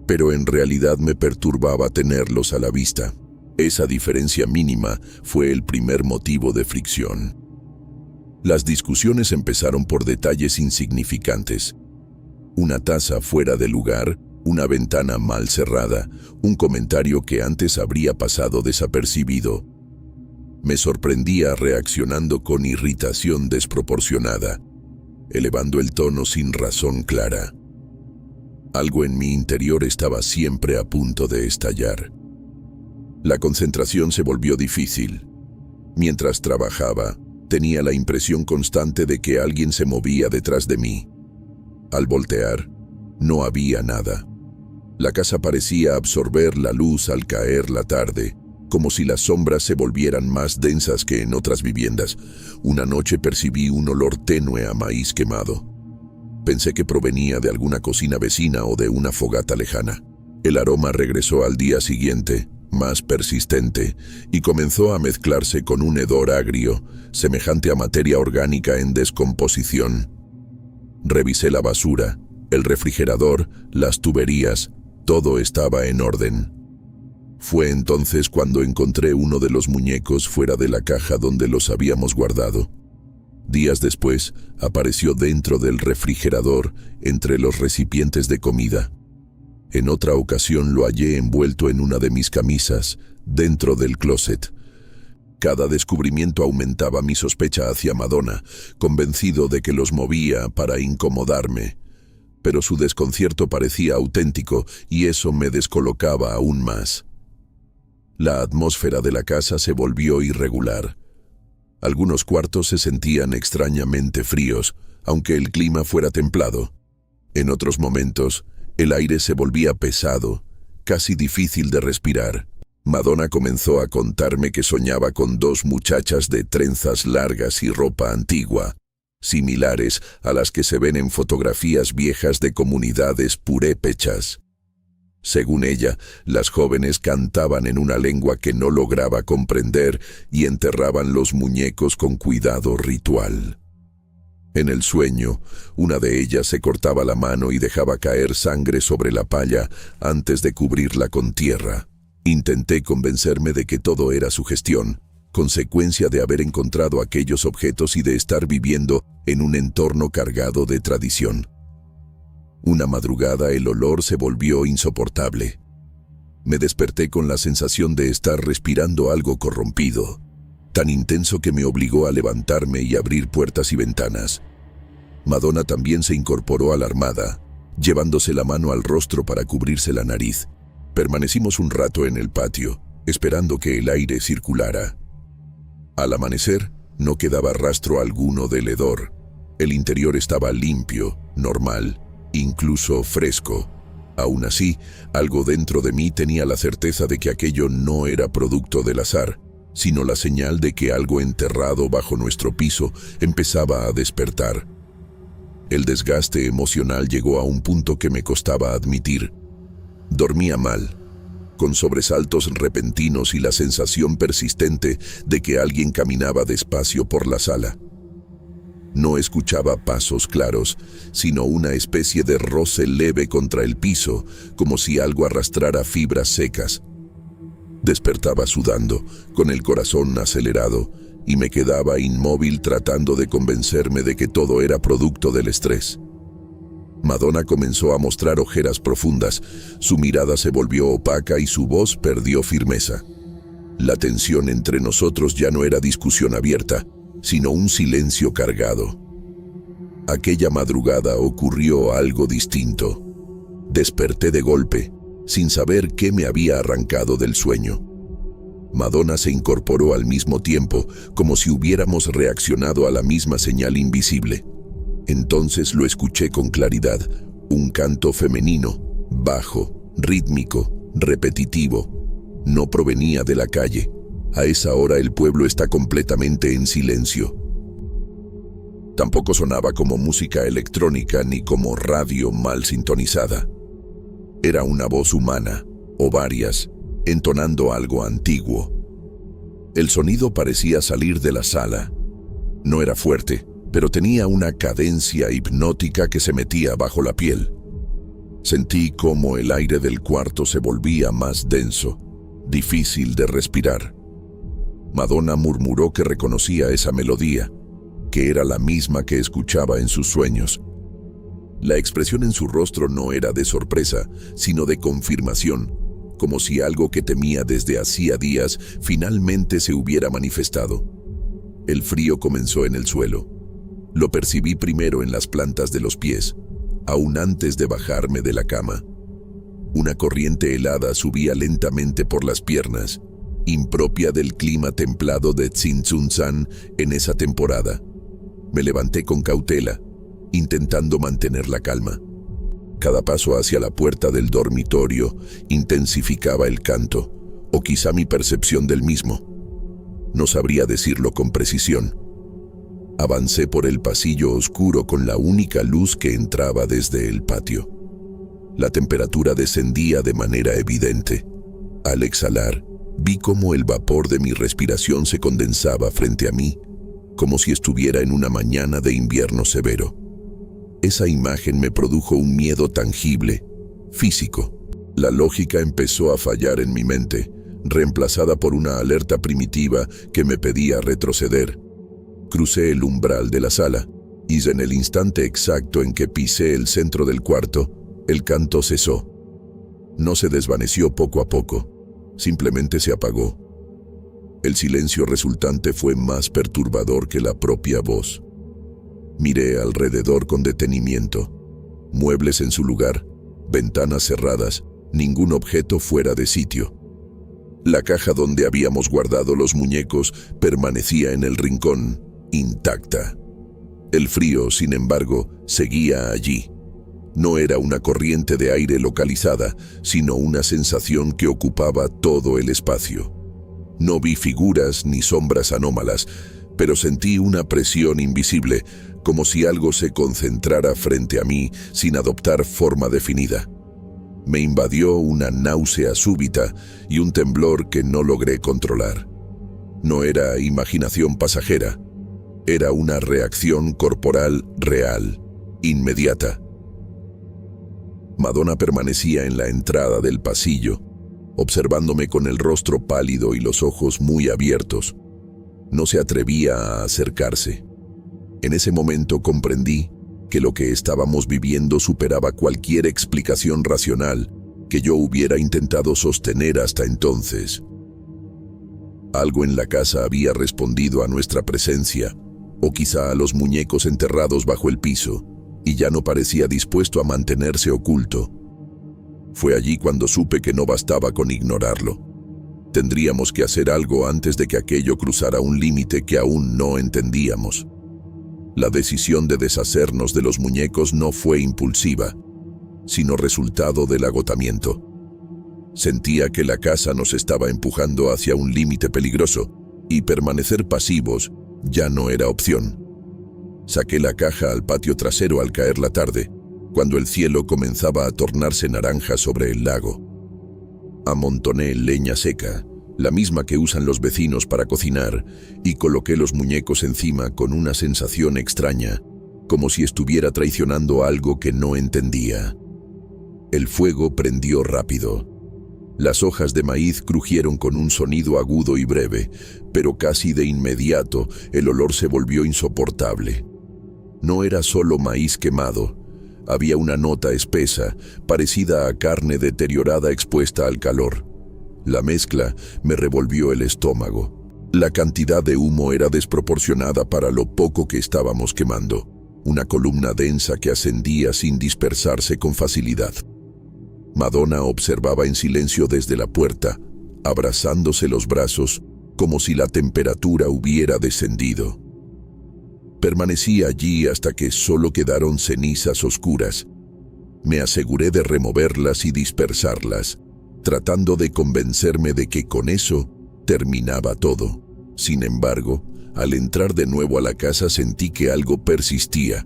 pero en realidad me perturbaba tenerlos a la vista. Esa diferencia mínima fue el primer motivo de fricción. Las discusiones empezaron por detalles insignificantes. Una taza fuera de lugar, una ventana mal cerrada, un comentario que antes habría pasado desapercibido. Me sorprendía reaccionando con irritación desproporcionada, elevando el tono sin razón clara. Algo en mi interior estaba siempre a punto de estallar. La concentración se volvió difícil. Mientras trabajaba, tenía la impresión constante de que alguien se movía detrás de mí. Al voltear, no había nada. La casa parecía absorber la luz al caer la tarde, como si las sombras se volvieran más densas que en otras viviendas. Una noche percibí un olor tenue a maíz quemado. Pensé que provenía de alguna cocina vecina o de una fogata lejana. El aroma regresó al día siguiente, más persistente, y comenzó a mezclarse con un hedor agrio, semejante a materia orgánica en descomposición. Revisé la basura, el refrigerador, las tuberías, todo estaba en orden. Fue entonces cuando encontré uno de los muñecos fuera de la caja donde los habíamos guardado. Días después, apareció dentro del refrigerador, entre los recipientes de comida. En otra ocasión lo hallé envuelto en una de mis camisas, dentro del closet. Cada descubrimiento aumentaba mi sospecha hacia Madonna, convencido de que los movía para incomodarme. Pero su desconcierto parecía auténtico y eso me descolocaba aún más. La atmósfera de la casa se volvió irregular. Algunos cuartos se sentían extrañamente fríos, aunque el clima fuera templado. En otros momentos, el aire se volvía pesado, casi difícil de respirar. Madonna comenzó a contarme que soñaba con dos muchachas de trenzas largas y ropa antigua, similares a las que se ven en fotografías viejas de comunidades purépechas. Según ella, las jóvenes cantaban en una lengua que no lograba comprender y enterraban los muñecos con cuidado ritual. En el sueño, una de ellas se cortaba la mano y dejaba caer sangre sobre la palla antes de cubrirla con tierra. Intenté convencerme de que todo era sugestión, consecuencia de haber encontrado aquellos objetos y de estar viviendo en un entorno cargado de tradición. Una madrugada el olor se volvió insoportable. Me desperté con la sensación de estar respirando algo corrompido, tan intenso que me obligó a levantarme y abrir puertas y ventanas. Madonna también se incorporó alarmada, llevándose la mano al rostro para cubrirse la nariz. Permanecimos un rato en el patio, esperando que el aire circulara. Al amanecer, no quedaba rastro alguno del hedor. El interior estaba limpio, normal, incluso fresco. Aún así, algo dentro de mí tenía la certeza de que aquello no era producto del azar, sino la señal de que algo enterrado bajo nuestro piso empezaba a despertar. El desgaste emocional llegó a un punto que me costaba admitir. Dormía mal, con sobresaltos repentinos y la sensación persistente de que alguien caminaba despacio por la sala. No escuchaba pasos claros, sino una especie de roce leve contra el piso, como si algo arrastrara fibras secas. Despertaba sudando, con el corazón acelerado, y me quedaba inmóvil tratando de convencerme de que todo era producto del estrés. Madonna comenzó a mostrar ojeras profundas, su mirada se volvió opaca y su voz perdió firmeza. La tensión entre nosotros ya no era discusión abierta, sino un silencio cargado. Aquella madrugada ocurrió algo distinto. Desperté de golpe, sin saber qué me había arrancado del sueño. Madonna se incorporó al mismo tiempo, como si hubiéramos reaccionado a la misma señal invisible. Entonces lo escuché con claridad, un canto femenino, bajo, rítmico, repetitivo. No provenía de la calle. A esa hora el pueblo está completamente en silencio. Tampoco sonaba como música electrónica ni como radio mal sintonizada. Era una voz humana, o varias, entonando algo antiguo. El sonido parecía salir de la sala. No era fuerte, pero tenía una cadencia hipnótica que se metía bajo la piel. Sentí cómo el aire del cuarto se volvía más denso, difícil de respirar. Madonna murmuró que reconocía esa melodía, que era la misma que escuchaba en sus sueños. La expresión en su rostro no era de sorpresa, sino de confirmación, como si algo que temía desde hacía días finalmente se hubiera manifestado. El frío comenzó en el suelo. Lo percibí primero en las plantas de los pies, aún antes de bajarme de la cama. Una corriente helada subía lentamente por las piernas, impropia del clima templado de Tzintzuntzan en esa temporada. Me levanté con cautela, intentando mantener la calma. Cada paso hacia la puerta del dormitorio intensificaba el canto, o quizá mi percepción del mismo. No sabría decirlo con precisión. Avancé por el pasillo oscuro con la única luz que entraba desde el patio. La temperatura descendía de manera evidente. Al exhalar, vi cómo el vapor de mi respiración se condensaba frente a mí, como si estuviera en una mañana de invierno severo. Esa imagen me produjo un miedo tangible, físico. La lógica empezó a fallar en mi mente, reemplazada por una alerta primitiva que me pedía retroceder. Crucé el umbral de la sala, y en el instante exacto en que pisé el centro del cuarto, el canto cesó. No se desvaneció poco a poco, simplemente se apagó. El silencio resultante fue más perturbador que la propia voz. Miré alrededor con detenimiento. Muebles en su lugar, ventanas cerradas, ningún objeto fuera de sitio. La caja donde habíamos guardado los muñecos permanecía en el rincón, intacta. El frío, sin embargo, seguía allí. No era una corriente de aire localizada, sino una sensación que ocupaba todo el espacio. No vi figuras ni sombras anómalas, pero sentí una presión invisible, como si algo se concentrara frente a mí sin adoptar forma definida. Me invadió una náusea súbita y un temblor que no logré controlar. No era imaginación pasajera, era una reacción corporal real, inmediata. Madonna permanecía en la entrada del pasillo, observándome con el rostro pálido y los ojos muy abiertos. No se atrevía a acercarse. En ese momento comprendí que lo que estábamos viviendo superaba cualquier explicación racional que yo hubiera intentado sostener hasta entonces. Algo en la casa había respondido a nuestra presencia, o quizá a los muñecos enterrados bajo el piso, y ya no parecía dispuesto a mantenerse oculto. Fue allí cuando supe que no bastaba con ignorarlo. Tendríamos que hacer algo antes de que aquello cruzara un límite que aún no entendíamos. La decisión de deshacernos de los muñecos no fue impulsiva, sino resultado del agotamiento. Sentía que la casa nos estaba empujando hacia un límite peligroso, y permanecer pasivos ya no era opción. Saqué la caja al patio trasero al caer la tarde, cuando el cielo comenzaba a tornarse naranja sobre el lago. Amontoné leña seca, la misma que usan los vecinos para cocinar, y coloqué los muñecos encima con una sensación extraña, como si estuviera traicionando algo que no entendía. El fuego prendió rápido. Las hojas de maíz crujieron con un sonido agudo y breve, pero casi de inmediato el olor se volvió insoportable. No era solo maíz quemado, había una nota espesa, parecida a carne deteriorada expuesta al calor. La mezcla me revolvió el estómago. La cantidad de humo era desproporcionada para lo poco que estábamos quemando, una columna densa que ascendía sin dispersarse con facilidad. Madonna observaba en silencio desde la puerta, abrazándose los brazos como si la temperatura hubiera descendido. Permanecí allí hasta que solo quedaron cenizas oscuras. Me aseguré de removerlas y dispersarlas, tratando de convencerme de que con eso terminaba todo. Sin embargo, al entrar de nuevo a la casa sentí que algo persistía,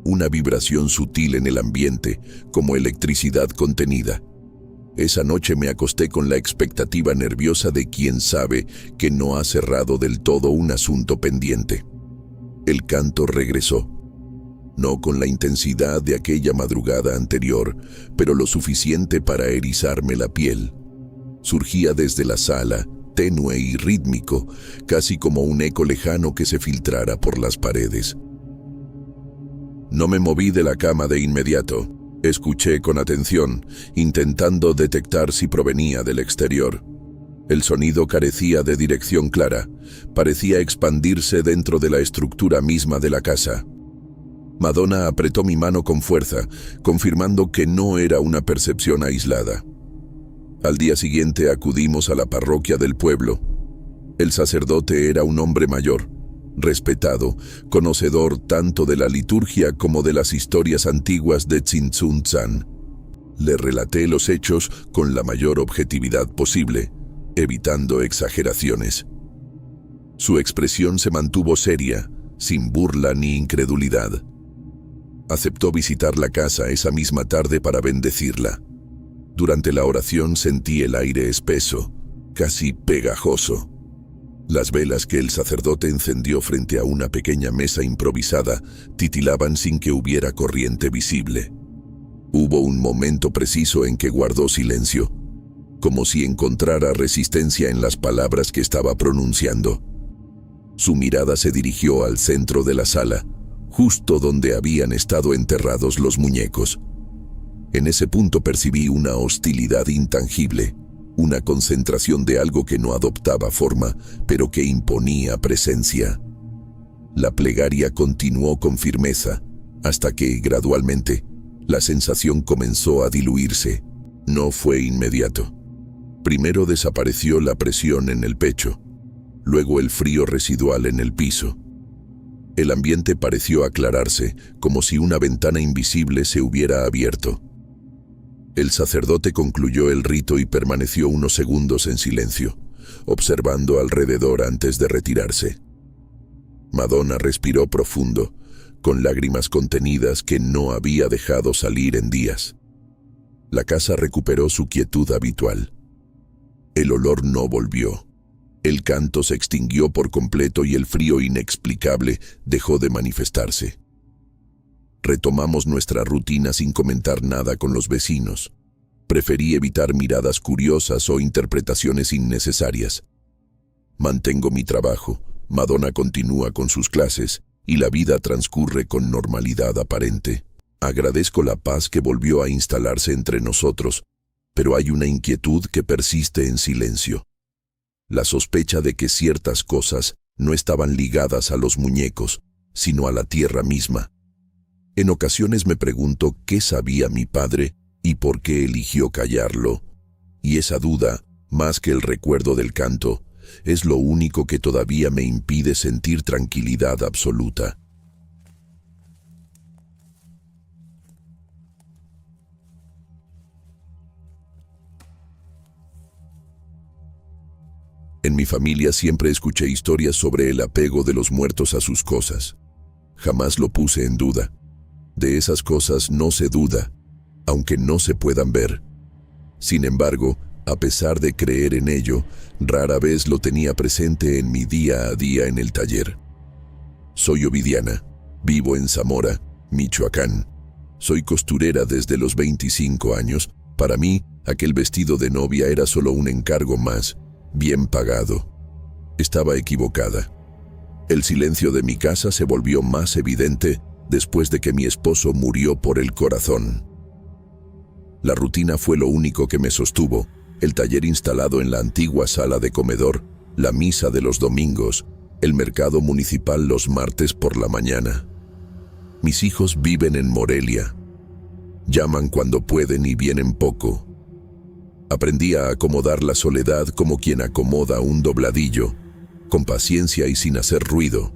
una vibración sutil en el ambiente, como electricidad contenida. Esa noche me acosté con la expectativa nerviosa de quien sabe que no ha cerrado del todo un asunto pendiente. El canto regresó. No con la intensidad de aquella madrugada anterior, pero lo suficiente para erizarme la piel. Surgía desde la sala, tenue y rítmico, casi como un eco lejano que se filtrara por las paredes. No me moví de la cama de inmediato. Escuché con atención, intentando detectar si provenía del exterior. El sonido carecía de dirección clara, parecía expandirse dentro de la estructura misma de la casa. Madonna apretó mi mano con fuerza, confirmando que no era una percepción aislada. Al día siguiente acudimos a la parroquia del pueblo. El sacerdote era un hombre mayor, respetado, conocedor tanto de la liturgia como de las historias antiguas de Tzintzuntzan. Le relaté los hechos con la mayor objetividad posible, evitando exageraciones. Su expresión se mantuvo seria, sin burla ni incredulidad. Aceptó visitar la casa esa misma tarde para bendecirla. Durante la oración sentí el aire espeso, casi pegajoso. Las velas que el sacerdote encendió frente a una pequeña mesa improvisada titilaban sin que hubiera corriente visible. Hubo un momento preciso en que guardó silencio, como si encontrara resistencia en las palabras que estaba pronunciando. Su mirada se dirigió al centro de la sala, justo donde habían estado enterrados los muñecos. En ese punto percibí una hostilidad intangible, una concentración de algo que no adoptaba forma, pero que imponía presencia. La plegaria continuó con firmeza, hasta que, gradualmente, la sensación comenzó a diluirse. No fue inmediato. Primero desapareció la presión en el pecho, luego el frío residual en el piso. El ambiente pareció aclararse, como si una ventana invisible se hubiera abierto. El sacerdote concluyó el rito y permaneció unos segundos en silencio, observando alrededor antes de retirarse. Madonna respiró profundo, con lágrimas contenidas que no había dejado salir en días. La casa recuperó su quietud habitual. El olor no volvió. El canto se extinguió por completo y el frío inexplicable dejó de manifestarse. Retomamos nuestra rutina sin comentar nada con los vecinos. Preferí evitar miradas curiosas o interpretaciones innecesarias. Mantengo mi trabajo, Madonna continúa con sus clases y la vida transcurre con normalidad aparente. Agradezco la paz que volvió a instalarse entre nosotros, pero hay una inquietud que persiste en silencio. La sospecha de que ciertas cosas no estaban ligadas a los muñecos, sino a la tierra misma. En ocasiones me pregunto qué sabía mi padre y por qué eligió callarlo, y esa duda, más que el recuerdo del canto, es lo único que todavía me impide sentir tranquilidad absoluta. En mi familia siempre escuché historias sobre el apego de los muertos a sus cosas. Jamás lo puse en duda. De esas cosas no se duda, aunque no se puedan ver. Sin embargo, a pesar de creer en ello, rara vez lo tenía presente en mi día a día en el taller. Soy ovidiana, vivo en Zamora, Michoacán. Soy costurera desde los 25 años. Para mí, aquel vestido de novia era solo un encargo más, bien pagado. Estaba equivocada. El silencio de mi casa se volvió más evidente después de que mi esposo murió por el corazón. La rutina fue lo único que me sostuvo, el taller instalado en la antigua sala de comedor, la misa de los domingos, el mercado municipal los martes por la mañana. Mis hijos viven en Morelia. Llaman cuando pueden y vienen poco. Aprendí a acomodar la soledad como quien acomoda un dobladillo, con paciencia y sin hacer ruido.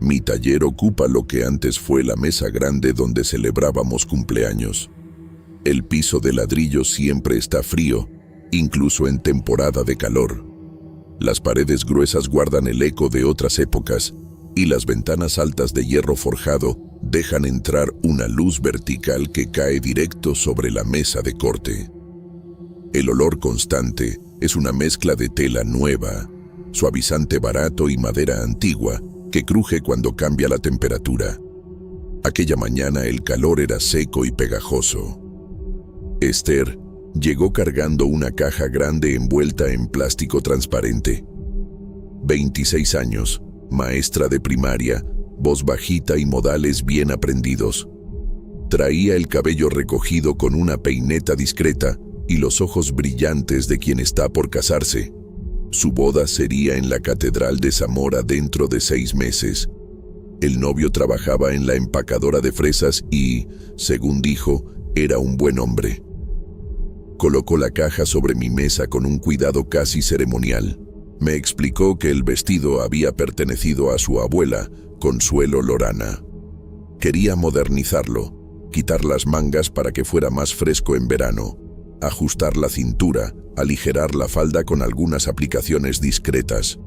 Mi taller ocupa lo que antes fue la mesa grande donde celebrábamos cumpleaños. El piso de ladrillo siempre está frío incluso en temporada de calor. Las paredes gruesas guardan el eco de otras épocas y las ventanas altas de hierro forjado dejan entrar una luz vertical que cae directo sobre la mesa de corte. El olor constante es una mezcla de tela nueva, suavizante barato y madera antigua que cruje cuando cambia la temperatura. Aquella mañana el calor era seco y pegajoso. Esther llegó cargando una caja grande envuelta en plástico transparente. 26 años, maestra de primaria, voz bajita y modales bien aprendidos. Traía el cabello recogido con una peineta discreta y los ojos brillantes de quien está por casarse. Su boda sería en la Catedral de Zamora dentro de 6 meses. El novio trabajaba en la empacadora de fresas y, según dijo, era un buen hombre. Colocó la caja sobre mi mesa con un cuidado casi ceremonial. Me explicó que el vestido había pertenecido a su abuela, Consuelo Lorana. Quería modernizarlo, quitar las mangas para que fuera más fresco en verano, ajustar la cintura, aligerar la falda con algunas aplicaciones discretas.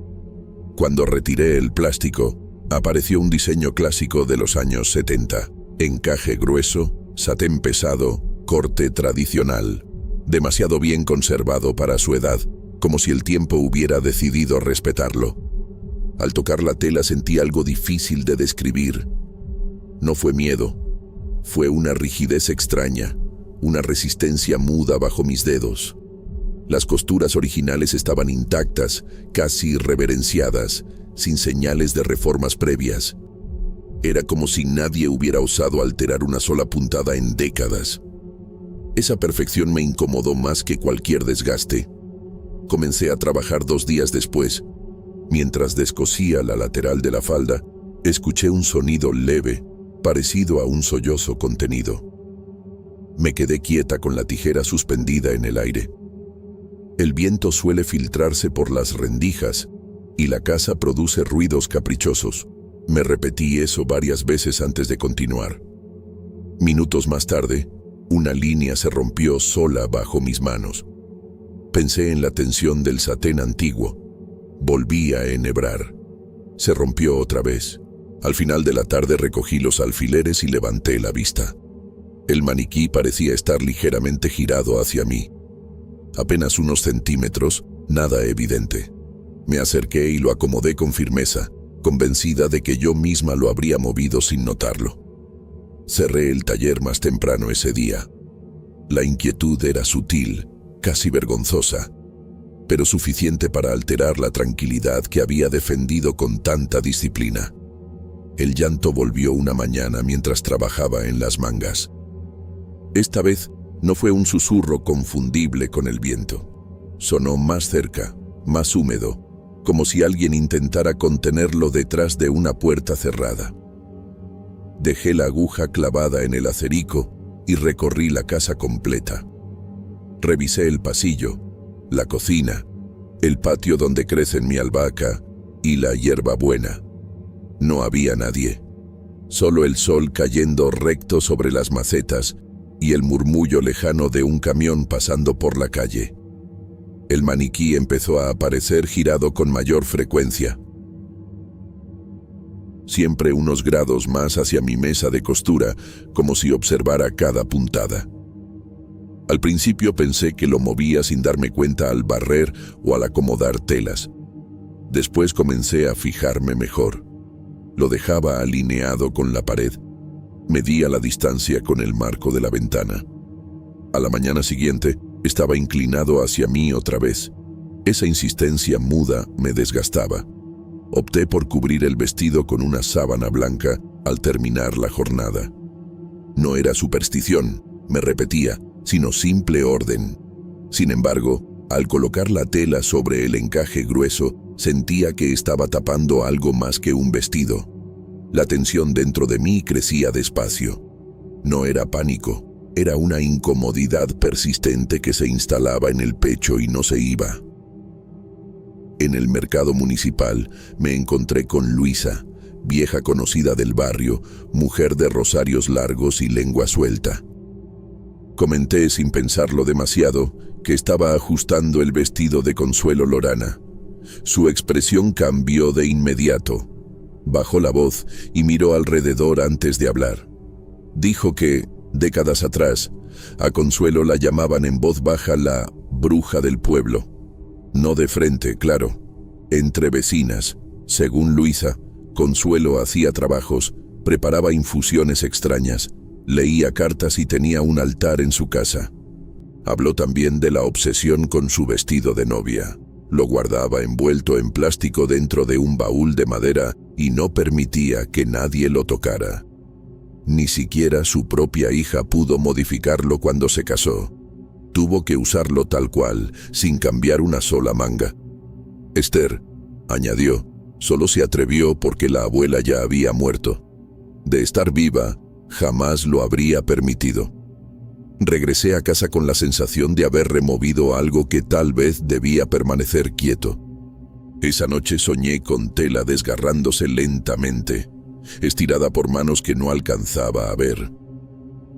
Cuando retiré el plástico, apareció un diseño clásico de los años 70, encaje grueso, satén pesado, corte tradicional, demasiado bien conservado para su edad, como si el tiempo hubiera decidido respetarlo. Al tocar la tela sentí algo difícil de describir. No fue miedo, fue una rigidez extraña, una resistencia muda bajo mis dedos. Las costuras originales estaban intactas, casi reverenciadas, sin señales de reformas previas. Era como si nadie hubiera osado alterar una sola puntada en décadas. Esa perfección me incomodó más que cualquier desgaste. Comencé a trabajar 2 días después. Mientras descosía la lateral de la falda, escuché un sonido leve, parecido a un sollozo contenido. Me quedé quieta con la tijera suspendida en el aire. El viento suele filtrarse por las rendijas y la casa produce ruidos caprichosos. Me repetí eso varias veces antes de continuar. Minutos más tarde, una línea se rompió sola bajo mis manos. Pensé en la tensión del satén antiguo. Volví a enhebrar. Se rompió otra vez. Al final de la tarde recogí los alfileres y levanté la vista. El maniquí parecía estar ligeramente girado hacia mí. Apenas unos centímetros, nada evidente. Me acerqué y lo acomodé con firmeza, convencida de que yo misma lo habría movido sin notarlo. Cerré el taller más temprano ese día. La inquietud era sutil, casi vergonzosa, pero suficiente para alterar la tranquilidad que había defendido con tanta disciplina. El llanto volvió una mañana mientras trabajaba en las mangas. Esta vez no fue un susurro confundible con el viento. Sonó más cerca, más húmedo, como si alguien intentara contenerlo detrás de una puerta cerrada. Dejé la aguja clavada en el acerico y recorrí la casa completa. Revisé el pasillo, la cocina, el patio donde crecen mi albahaca y la hierbabuena. No había nadie, solo el sol cayendo recto sobre las macetas y el murmullo lejano de un camión pasando por la calle. El maniquí empezó a aparecer girado con mayor frecuencia. Siempre unos grados más hacia mi mesa de costura, como si observara cada puntada. Al principio pensé que lo movía sin darme cuenta al barrer o al acomodar telas. Después comencé a fijarme mejor. Lo dejaba alineado con la pared. Medía la distancia con el marco de la ventana. A la mañana siguiente, estaba inclinado hacia mí otra vez. Esa insistencia muda me desgastaba. Opté por cubrir el vestido con una sábana blanca al terminar la jornada. No era superstición, me repetía, sino simple orden. Sin embargo, al colocar la tela sobre el encaje grueso, sentía que estaba tapando algo más que un vestido. La tensión dentro de mí crecía despacio. No era pánico, era una incomodidad persistente que se instalaba en el pecho y no se iba. En el mercado municipal me encontré con Luisa, vieja conocida del barrio, mujer de rosarios largos y lengua suelta. Comenté sin pensarlo demasiado que estaba ajustando el vestido de Consuelo Lorana. Su expresión cambió de inmediato. Bajó la voz y miró alrededor antes de hablar. Dijo que, décadas atrás, a Consuelo la llamaban en voz baja la bruja del pueblo. No de frente, claro. Entre vecinas, según Luisa, Consuelo hacía trabajos, preparaba infusiones extrañas, leía cartas y tenía un altar en su casa. Habló también de la obsesión con su vestido de novia. Lo guardaba envuelto en plástico dentro de un baúl de madera y no permitía que nadie lo tocara. Ni siquiera su propia hija pudo modificarlo cuando se casó. Tuvo que usarlo tal cual, sin cambiar una sola manga. Esther, añadió, solo se atrevió porque la abuela ya había muerto. De estar viva, jamás lo habría permitido. Regresé a casa con la sensación de haber removido algo que tal vez debía permanecer quieto. Esa noche soñé con tela desgarrándose lentamente, estirada por manos que no alcanzaba a ver.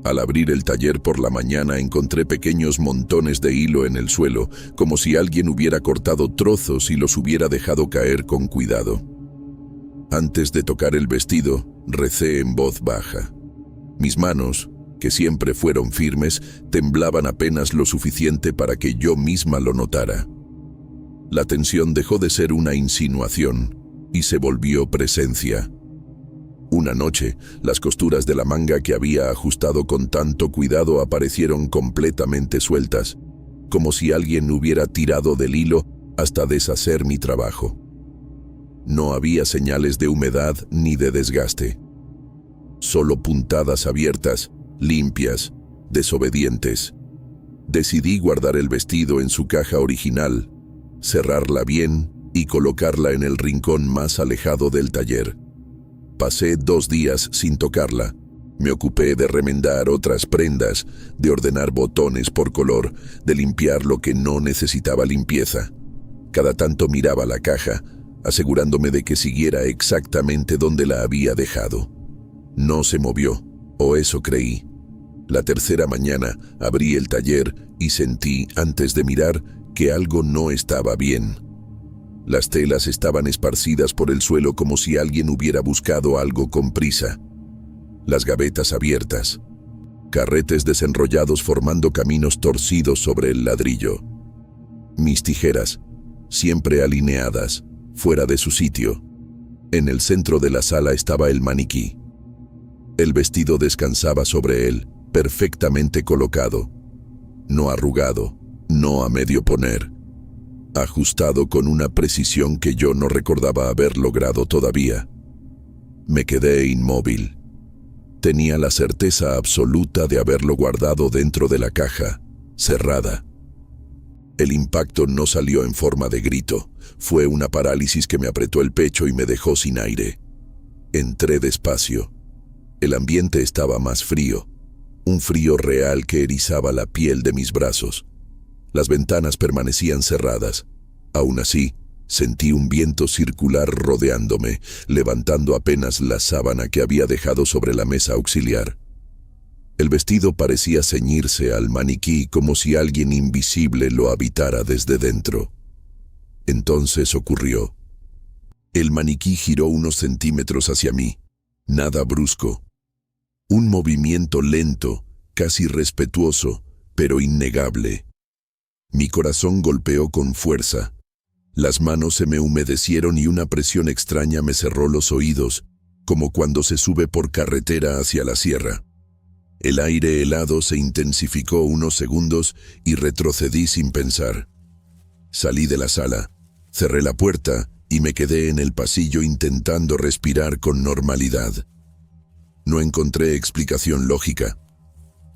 Al abrir el taller por la mañana encontré pequeños montones de hilo en el suelo, como si alguien hubiera cortado trozos y los hubiera dejado caer con cuidado. Antes de tocar el vestido, recé en voz baja. Mis manos, que siempre fueron firmes, temblaban apenas lo suficiente para que yo misma lo notara. La tensión dejó de ser una insinuación y se volvió presencia. Una noche, las costuras de la manga que había ajustado con tanto cuidado aparecieron completamente sueltas, como si alguien hubiera tirado del hilo hasta deshacer mi trabajo. No había señales de humedad ni de desgaste. Solo puntadas abiertas, limpias, desobedientes. Decidí guardar el vestido en su caja original, cerrarla bien y colocarla en el rincón más alejado del taller. Pasé 2 días sin tocarla. Me ocupé de remendar otras prendas, de ordenar botones por color, de limpiar lo que no necesitaba limpieza. Cada tanto miraba la caja, asegurándome de que siguiera exactamente donde la había dejado. No se movió, o eso creí. La tercera mañana abrí el taller y sentí, antes de mirar, que algo no estaba bien. Las telas estaban esparcidas por el suelo como si alguien hubiera buscado algo con prisa. Las gavetas abiertas. Carretes desenrollados formando caminos torcidos sobre el ladrillo. Mis tijeras, siempre alineadas, fuera de su sitio. En el centro de la sala estaba el maniquí. El vestido descansaba sobre él, perfectamente colocado. No arrugado, no a medio poner. Ajustado con una precisión que yo no recordaba haber logrado todavía. Me quedé inmóvil. Tenía la certeza absoluta de haberlo guardado dentro de la caja, cerrada. El impacto no salió en forma de grito. Fue una parálisis que me apretó el pecho y me dejó sin aire. Entré despacio. El ambiente estaba más frío. Un frío real que erizaba la piel de mis brazos. Las ventanas permanecían cerradas. Aún así, sentí un viento circular rodeándome, levantando apenas la sábana que había dejado sobre la mesa auxiliar. El vestido parecía ceñirse al maniquí como si alguien invisible lo habitara desde dentro. Entonces ocurrió. El maniquí giró unos centímetros hacia mí. Nada brusco. Un movimiento lento, casi respetuoso, pero innegable. Mi corazón golpeó con fuerza. Las manos se me humedecieron y una presión extraña me cerró los oídos, como cuando se sube por carretera hacia la sierra. El aire helado se intensificó unos segundos y retrocedí sin pensar. Salí de la sala, cerré la puerta y me quedé en el pasillo intentando respirar con normalidad. No encontré explicación lógica.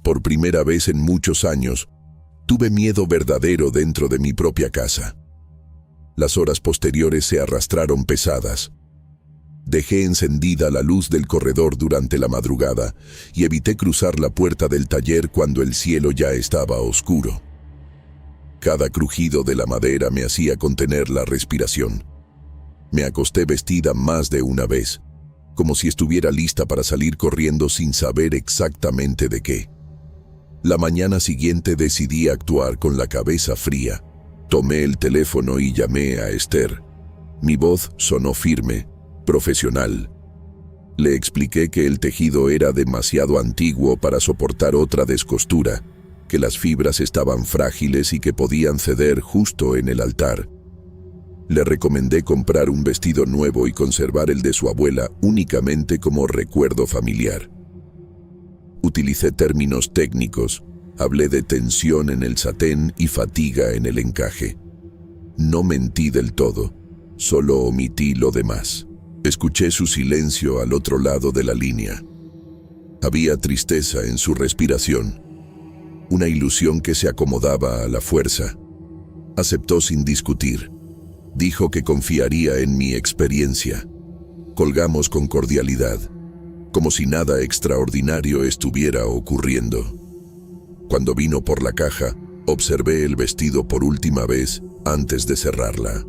Por primera vez en muchos años, tuve miedo verdadero dentro de mi propia casa. Las horas posteriores se arrastraron pesadas. Dejé encendida la luz del corredor durante la madrugada y evité cruzar la puerta del taller cuando el cielo ya estaba oscuro. Cada crujido de la madera me hacía contener la respiración. Me acosté vestida más de una vez, como si estuviera lista para salir corriendo sin saber exactamente de qué. La mañana siguiente decidí actuar con la cabeza fría. Tomé el teléfono y llamé a Esther. Mi voz sonó firme, profesional. Le expliqué que el tejido era demasiado antiguo para soportar otra descostura, que las fibras estaban frágiles y que podían ceder justo en el altar. Le recomendé comprar un vestido nuevo y conservar el de su abuela únicamente como recuerdo familiar. Utilicé términos técnicos, hablé de tensión en el satén y fatiga en el encaje. No mentí del todo, solo omití lo demás. Escuché su silencio al otro lado de la línea. Había tristeza en su respiración, una ilusión que se acomodaba a la fuerza. Aceptó sin discutir. Dijo que confiaría en mi experiencia. Colgamos con cordialidad, como si nada extraordinario estuviera ocurriendo. Cuando vino por la caja, observé el vestido por última vez antes de cerrarla.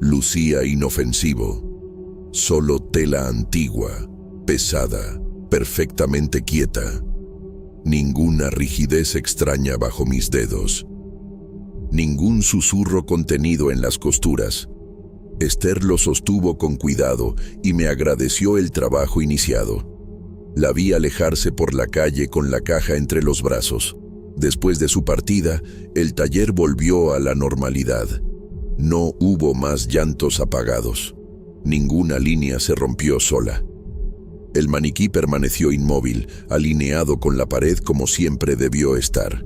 Lucía inofensivo, solo tela antigua, pesada, perfectamente quieta. Ninguna rigidez extraña bajo mis dedos. Ningún susurro contenido en las costuras. Esther lo sostuvo con cuidado y me agradeció el trabajo iniciado. La vi alejarse por la calle con la caja entre los brazos. Después de su partida, el taller volvió a la normalidad. No hubo más llantos apagados. Ninguna línea se rompió sola. El maniquí permaneció inmóvil, alineado con la pared como siempre debió estar.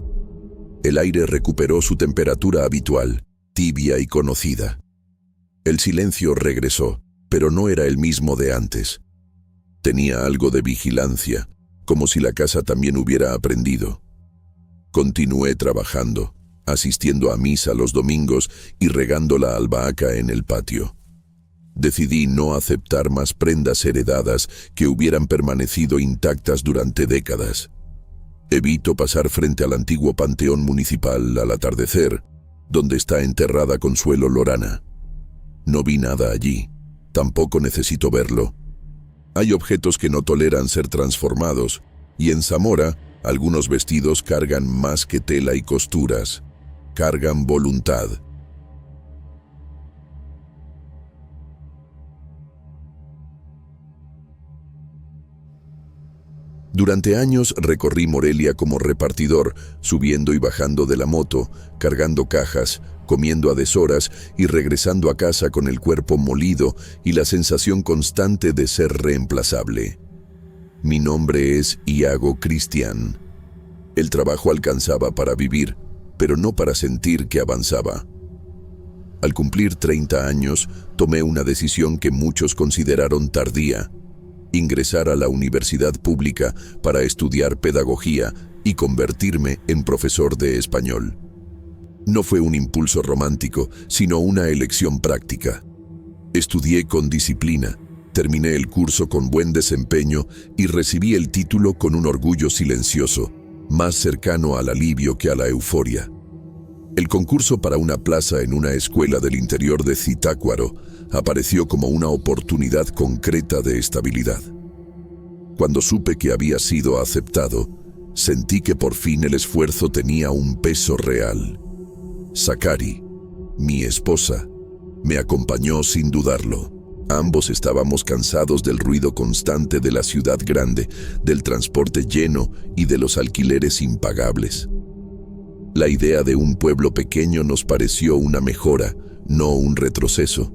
El aire recuperó su temperatura habitual, tibia y conocida. El silencio regresó, pero no era el mismo de antes. Tenía algo de vigilancia, como si la casa también hubiera aprendido. Continué trabajando, asistiendo a misa los domingos y regando la albahaca en el patio. Decidí no aceptar más prendas heredadas que hubieran permanecido intactas durante décadas. Evito pasar frente al antiguo panteón municipal al atardecer, donde está enterrada Consuelo Lorana. No vi nada allí, tampoco necesito verlo. Hay objetos que no toleran ser transformados, y en Zamora, algunos vestidos cargan más que tela y costuras, cargan voluntad. Durante años recorrí Morelia como repartidor, subiendo y bajando de la moto, cargando cajas, comiendo a deshoras y regresando a casa con el cuerpo molido y la sensación constante de ser reemplazable. Mi nombre es Iago Cristian. El trabajo alcanzaba para vivir, pero no para sentir que avanzaba. Al cumplir 30 años, tomé una decisión que muchos consideraron tardía: ingresar a la universidad pública para estudiar pedagogía y convertirme en profesor de español. No fue un impulso romántico, sino una elección práctica. Estudié con disciplina, terminé el curso con buen desempeño y recibí el título con un orgullo silencioso, más cercano al alivio que a la euforia. El concurso para una plaza en una escuela del interior de Zitácuaro apareció como una oportunidad concreta de estabilidad. Cuando supe que había sido aceptado, sentí que por fin el esfuerzo tenía un peso real. Sakari, mi esposa, me acompañó sin dudarlo. Ambos estábamos cansados del ruido constante de la ciudad grande, del transporte lleno y de los alquileres impagables. La idea de un pueblo pequeño nos pareció una mejora, no un retroceso.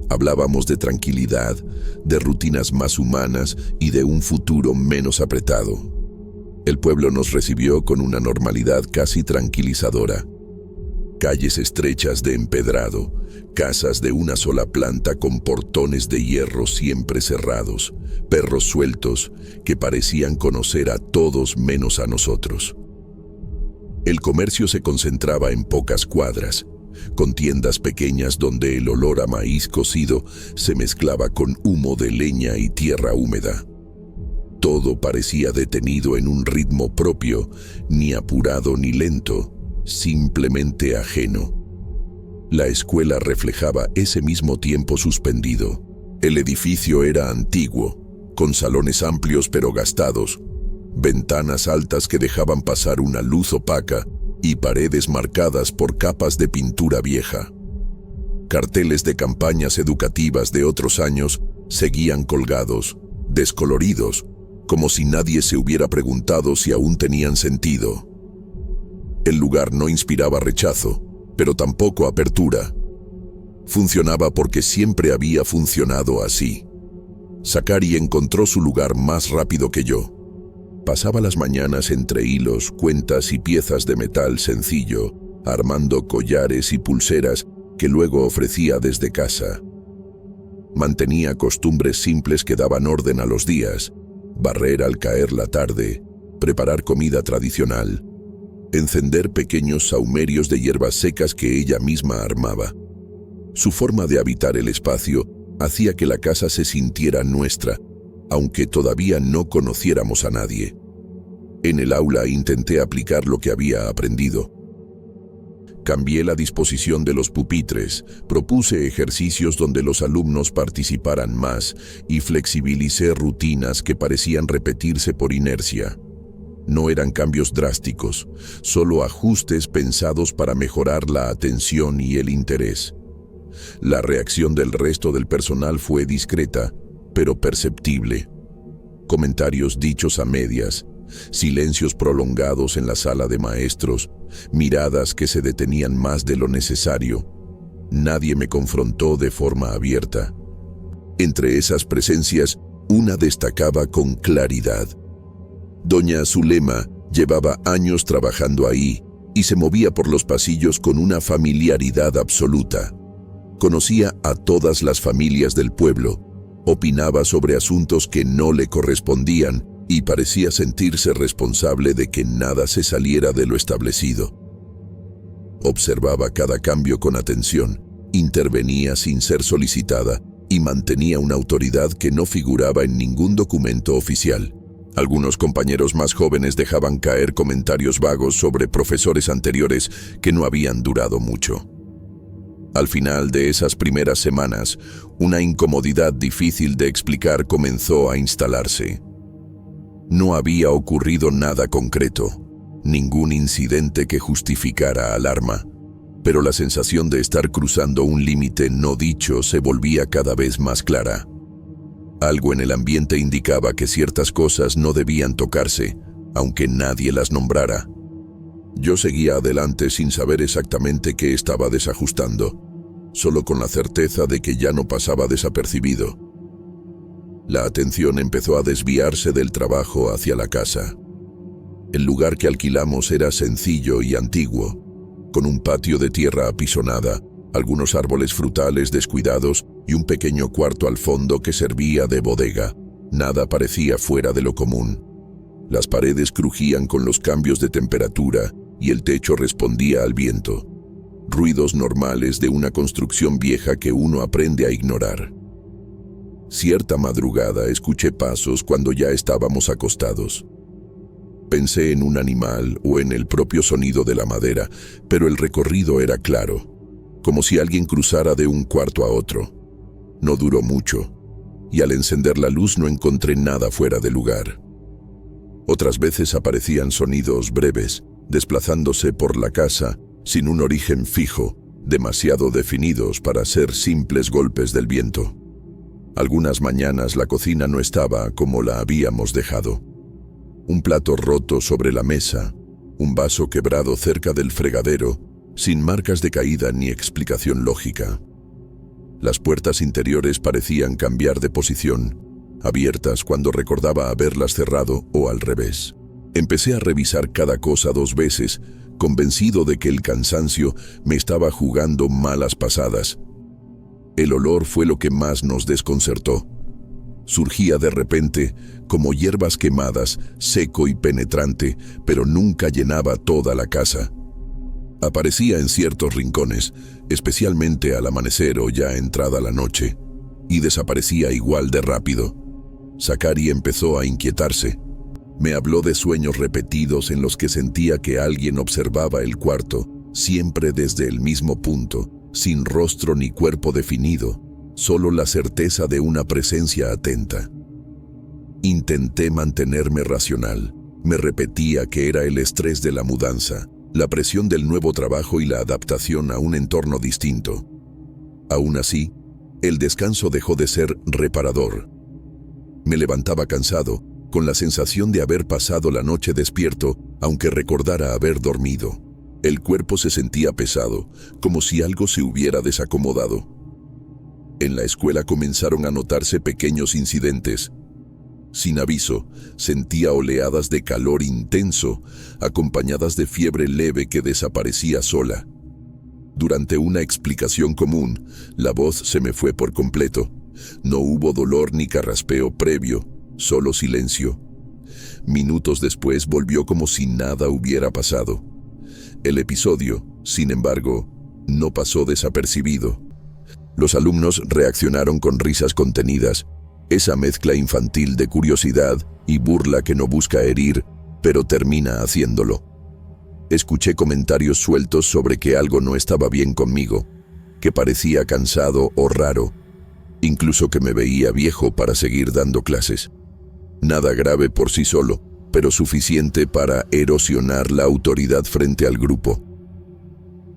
Hablábamos de tranquilidad, de rutinas más humanas y de un futuro menos apretado. El pueblo nos recibió con una normalidad casi tranquilizadora. Calles estrechas de empedrado, casas de una sola planta con portones de hierro siempre cerrados, perros sueltos que parecían conocer a todos menos a nosotros. El comercio se concentraba en pocas cuadras, con tiendas pequeñas donde el olor a maíz cocido se mezclaba con humo de leña y tierra húmeda. Todo parecía detenido en un ritmo propio, ni apurado ni lento, simplemente ajeno. La escuela reflejaba ese mismo tiempo suspendido. El edificio era antiguo, con salones amplios pero gastados, ventanas altas que dejaban pasar una luz opaca y paredes marcadas por capas de pintura vieja. Carteles de campañas educativas de otros años seguían colgados, descoloridos, como si nadie se hubiera preguntado si aún tenían sentido. El lugar no inspiraba rechazo, pero tampoco apertura. Funcionaba porque siempre había funcionado así. Zachary encontró su lugar más rápido que yo. Pasaba las mañanas entre hilos, cuentas y piezas de metal sencillo, armando collares y pulseras que luego ofrecía desde casa. Mantenía costumbres simples que daban orden a los días: barrer al caer la tarde, preparar comida tradicional, encender pequeños sahumerios de hierbas secas que ella misma armaba. Su forma de habitar el espacio hacía que la casa se sintiera nuestra, aunque todavía no conociéramos a nadie. En el aula intenté aplicar lo que había aprendido. Cambié la disposición de los pupitres, propuse ejercicios donde los alumnos participaran más y flexibilicé rutinas que parecían repetirse por inercia. No eran cambios drásticos, solo ajustes pensados para mejorar la atención y el interés. La reacción del resto del personal fue discreta, pero perceptible. Comentarios dichos a medias, silencios prolongados en la sala de maestros, miradas que se detenían más de lo necesario. Nadie me confrontó de forma abierta. Entre esas presencias, una destacaba con claridad. Doña Zulema llevaba años trabajando ahí y se movía por los pasillos con una familiaridad absoluta. Conocía a todas las familias del pueblo, opinaba sobre asuntos que no le correspondían y parecía sentirse responsable de que nada se saliera de lo establecido. Observaba cada cambio con atención, intervenía sin ser solicitada y mantenía una autoridad que no figuraba en ningún documento oficial. Algunos compañeros más jóvenes dejaban caer comentarios vagos sobre profesores anteriores que no habían durado mucho. Al final de esas primeras semanas, una incomodidad difícil de explicar comenzó a instalarse. No había ocurrido nada concreto, ningún incidente que justificara alarma, pero la sensación de estar cruzando un límite no dicho se volvía cada vez más clara. Algo en el ambiente indicaba que ciertas cosas no debían tocarse, aunque nadie las nombrara. Yo seguía adelante sin saber exactamente qué estaba desajustando, solo con la certeza de que ya no pasaba desapercibido. La atención empezó a desviarse del trabajo hacia la casa. El lugar que alquilamos era sencillo y antiguo, con un patio de tierra apisonada, algunos árboles frutales descuidados y un pequeño cuarto al fondo que servía de bodega. Nada parecía fuera de lo común. Las paredes crujían con los cambios de temperatura y el techo respondía al viento. Ruidos normales de una construcción vieja que uno aprende a ignorar. Cierta madrugada escuché pasos cuando ya estábamos acostados. Pensé en un animal o en el propio sonido de la madera, pero el recorrido era claro, como si alguien cruzara de un cuarto a otro. No duró mucho, y al encender la luz no encontré nada fuera de lugar. Otras veces aparecían sonidos breves, desplazándose por la casa, sin un origen fijo, demasiado definidos para ser simples golpes del viento. Algunas mañanas la cocina no estaba como la habíamos dejado. Un plato roto sobre la mesa, un vaso quebrado cerca del fregadero, sin marcas de caída ni explicación lógica. Las puertas interiores parecían cambiar de posición, abiertas cuando recordaba haberlas cerrado o al revés. Empecé a revisar cada cosa 2 veces, convencido de que el cansancio me estaba jugando malas pasadas. El olor fue lo que más nos desconcertó. Surgía de repente, como hierbas quemadas, seco y penetrante, pero nunca llenaba toda la casa. Aparecía en ciertos rincones, especialmente al amanecer o ya entrada la noche, y desaparecía igual de rápido. Zachary empezó a inquietarse. Me habló de sueños repetidos en los que sentía que alguien observaba el cuarto, siempre desde el mismo punto, sin rostro ni cuerpo definido, solo la certeza de una presencia atenta. Intenté mantenerme racional, Me repetía que era el estrés de la mudanza, la presión del nuevo trabajo y la adaptación a un entorno distinto. Aún así, el descanso dejó de ser reparador. Me levantaba cansado, con la sensación de haber pasado la noche despierto, aunque recordara haber dormido. El cuerpo se sentía pesado, como si algo se hubiera desacomodado. En la escuela comenzaron a notarse pequeños incidentes. Sin aviso, sentía oleadas de calor intenso, acompañadas de fiebre leve que desaparecía sola. Durante una explicación común, la voz se me fue por completo. No hubo dolor ni carraspeo previo, solo silencio. Minutos después volvió como si nada hubiera pasado. El episodio, sin embargo, no pasó desapercibido. Los alumnos reaccionaron con risas contenidas, esa mezcla infantil de curiosidad y burla que no busca herir, pero termina haciéndolo. Escuché comentarios sueltos sobre que algo no estaba bien conmigo, que parecía cansado o raro, incluso que me veía viejo para seguir dando clases. Nada grave por sí solo, pero suficiente para erosionar la autoridad frente al grupo.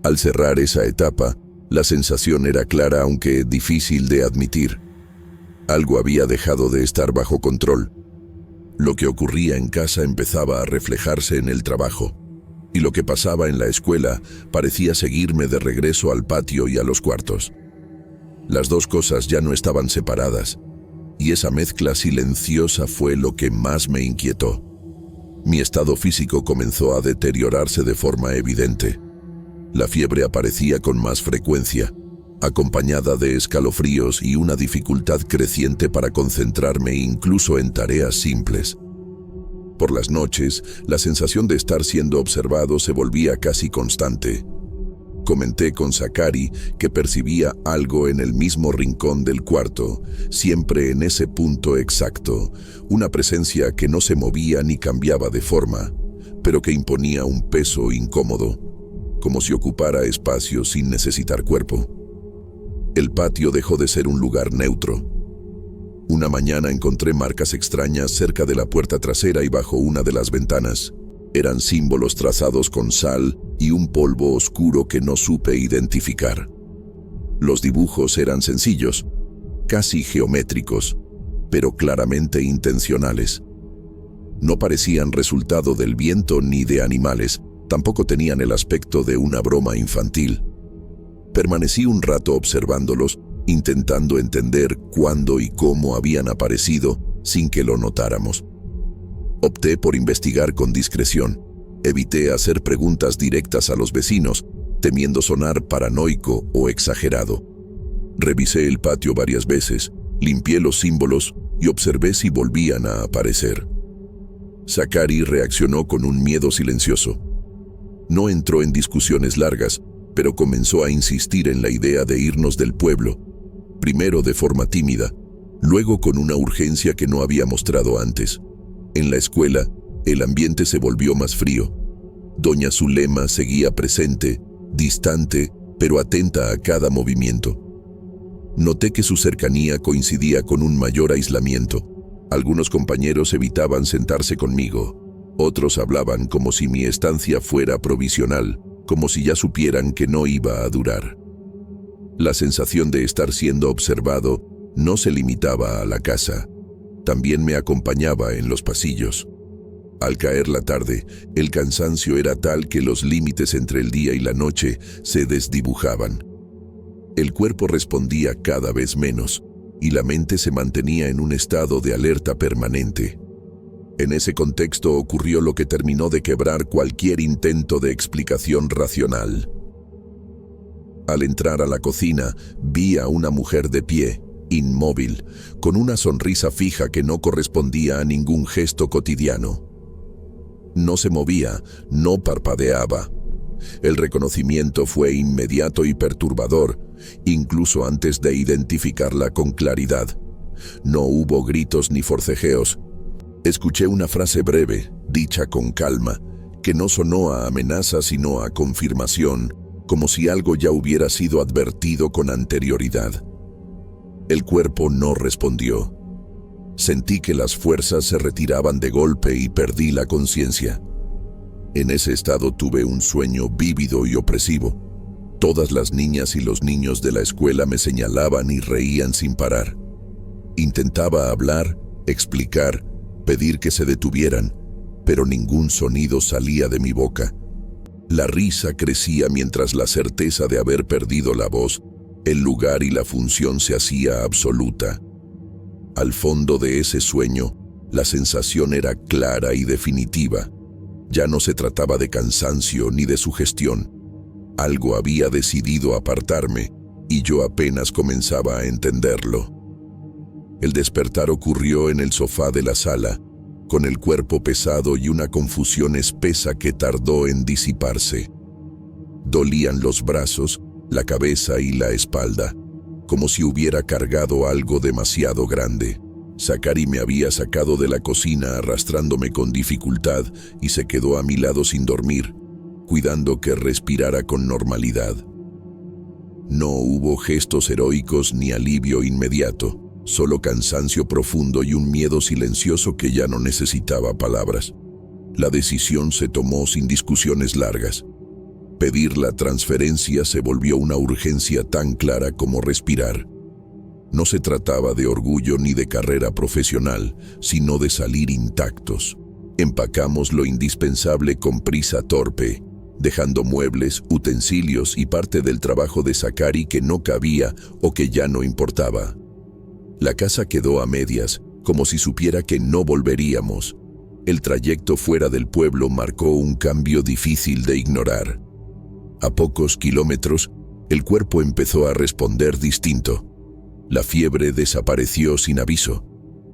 Al cerrar esa etapa, la sensación era clara aunque difícil de admitir. Algo había dejado de estar bajo control. Lo que ocurría en casa empezaba a reflejarse en el trabajo, y lo que pasaba en la escuela parecía seguirme de regreso al patio y a los cuartos. Las dos cosas ya no estaban separadas, y esa mezcla silenciosa fue lo que más me inquietó. Mi estado físico comenzó a deteriorarse de forma evidente. La fiebre aparecía con más frecuencia, acompañada de escalofríos y una dificultad creciente para concentrarme incluso en tareas simples. Por las noches, la sensación de estar siendo observado se volvía casi constante. Comenté con Zakari que percibía algo en el mismo rincón del cuarto, siempre en ese punto exacto, una presencia que no se movía ni cambiaba de forma, pero que imponía un peso incómodo, como si ocupara espacio sin necesitar cuerpo. El patio dejó de ser un lugar neutro. Una mañana encontré marcas extrañas cerca de la puerta trasera y bajo una de las ventanas. Eran símbolos trazados con sal y un polvo oscuro que no supe identificar. Los dibujos eran sencillos, casi geométricos, pero claramente intencionales. No parecían resultado del viento ni de animales, tampoco tenían el aspecto de una broma infantil. Permanecí un rato observándolos, intentando entender cuándo y cómo habían aparecido sin que lo notáramos. Opté por investigar con discreción. Evité hacer preguntas directas a los vecinos, temiendo sonar paranoico o exagerado. Revisé el patio varias veces, limpié los símbolos y observé si volvían a aparecer. Zakari reaccionó con un miedo silencioso. No entró en discusiones largas, pero comenzó a insistir en la idea de irnos del pueblo, primero de forma tímida, luego con una urgencia que no había mostrado antes. En la escuela, el ambiente se volvió más frío. Doña Zulema seguía presente, distante, pero atenta a cada movimiento. Noté que su cercanía coincidía con un mayor aislamiento. Algunos compañeros evitaban sentarse conmigo. Otros hablaban como si mi estancia fuera provisional, como si ya supieran que no iba a durar. La sensación de estar siendo observado no se limitaba a la casa, también me acompañaba en los pasillos. Al caer la tarde, el cansancio era tal que los límites entre el día y la noche se desdibujaban. El cuerpo respondía cada vez menos, y la mente se mantenía en un estado de alerta permanente. En ese contexto ocurrió lo que terminó de quebrar cualquier intento de explicación racional. Al entrar a la cocina, vi a una mujer de pie, inmóvil, con una sonrisa fija que no correspondía a ningún gesto cotidiano. No se movía, no parpadeaba. El reconocimiento fue inmediato y perturbador, incluso antes de identificarla con claridad. No hubo gritos ni forcejeos. Escuché una frase breve, dicha con calma, que no sonó a amenaza sino a confirmación, como si algo ya hubiera sido advertido con anterioridad. El cuerpo no respondió. Sentí que las fuerzas se retiraban de golpe y perdí la conciencia. En ese estado tuve un sueño vívido y opresivo. Todas las niñas y los niños de la escuela me señalaban y reían sin parar. Intentaba hablar, explicar, pedir que se detuvieran, pero ningún sonido salía de mi boca. La risa crecía mientras la certeza de haber perdido la voz, el lugar y la función se hacía absoluta. Al fondo de ese sueño, la sensación era clara y definitiva. Ya no se trataba de cansancio ni de sugestión. Algo había decidido apartarme y yo apenas comenzaba a entenderlo. El despertar ocurrió en el sofá de la sala, con el cuerpo pesado y una confusión espesa que tardó en disiparse. Dolían los brazos, la cabeza y la espalda, como si hubiera cargado algo demasiado grande. Zachary me había sacado de la cocina arrastrándome con dificultad y se quedó a mi lado sin dormir, cuidando que respirara con normalidad. No hubo gestos heroicos ni alivio inmediato, solo cansancio profundo y un miedo silencioso que ya no necesitaba palabras. La decisión se tomó sin discusiones largas. Pedir la transferencia se volvió una urgencia tan clara como respirar. No se trataba de orgullo ni de carrera profesional, sino de salir intactos. Empacamos lo indispensable con prisa torpe, dejando muebles, utensilios y parte del trabajo de Zachary que no cabía o que ya no importaba. La casa quedó a medias, como si supiera que no volveríamos. El trayecto fuera del pueblo marcó un cambio difícil de ignorar. A pocos kilómetros, el cuerpo empezó a responder distinto. La fiebre desapareció sin aviso.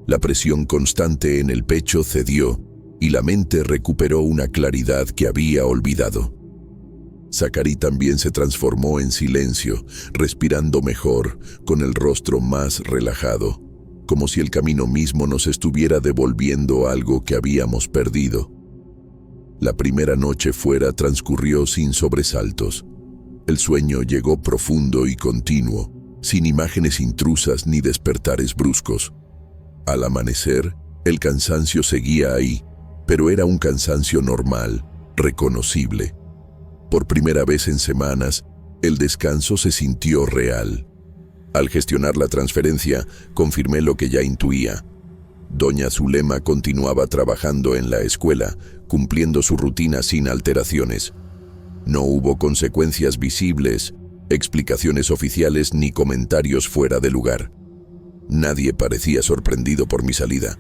La presión constante en el pecho cedió y la mente recuperó una claridad que había olvidado. Zachary también se transformó en silencio, respirando mejor, con el rostro más relajado, como si el camino mismo nos estuviera devolviendo algo que habíamos perdido. La primera noche fuera transcurrió sin sobresaltos. El sueño llegó profundo y continuo, sin imágenes intrusas ni despertares bruscos. Al amanecer, el cansancio seguía ahí, pero era un cansancio normal, reconocible. Por primera vez en semanas, el descanso se sintió real. Al gestionar la transferencia, confirmé lo que ya intuía. Doña Zulema continuaba trabajando en la escuela, cumpliendo su rutina sin alteraciones. No hubo consecuencias visibles, explicaciones oficiales ni comentarios fuera de lugar. Nadie parecía sorprendido por mi salida.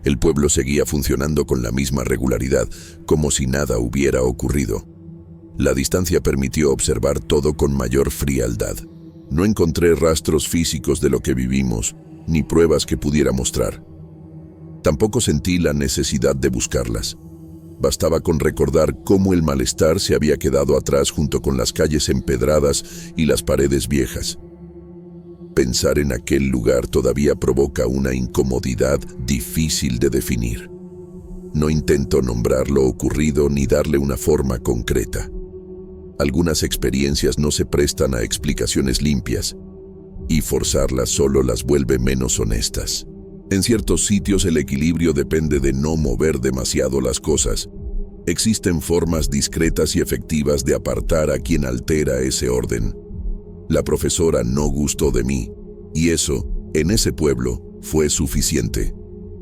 El pueblo seguía funcionando con la misma regularidad, como si nada hubiera ocurrido. La distancia permitió observar todo con mayor frialdad. No encontré rastros físicos de lo que vivimos, ni pruebas que pudiera mostrar. Tampoco sentí la necesidad de buscarlas. Bastaba con recordar cómo el malestar se había quedado atrás junto con las calles empedradas y las paredes viejas. Pensar en aquel lugar todavía provoca una incomodidad difícil de definir. No intento nombrar lo ocurrido ni darle una forma concreta. Algunas experiencias no se prestan a explicaciones limpias, y forzarlas solo las vuelve menos honestas. En ciertos sitios el equilibrio depende de no mover demasiado las cosas. Existen formas discretas y efectivas de apartar a quien altera ese orden. La profesora no gustó de mí, y eso, en ese pueblo, fue suficiente.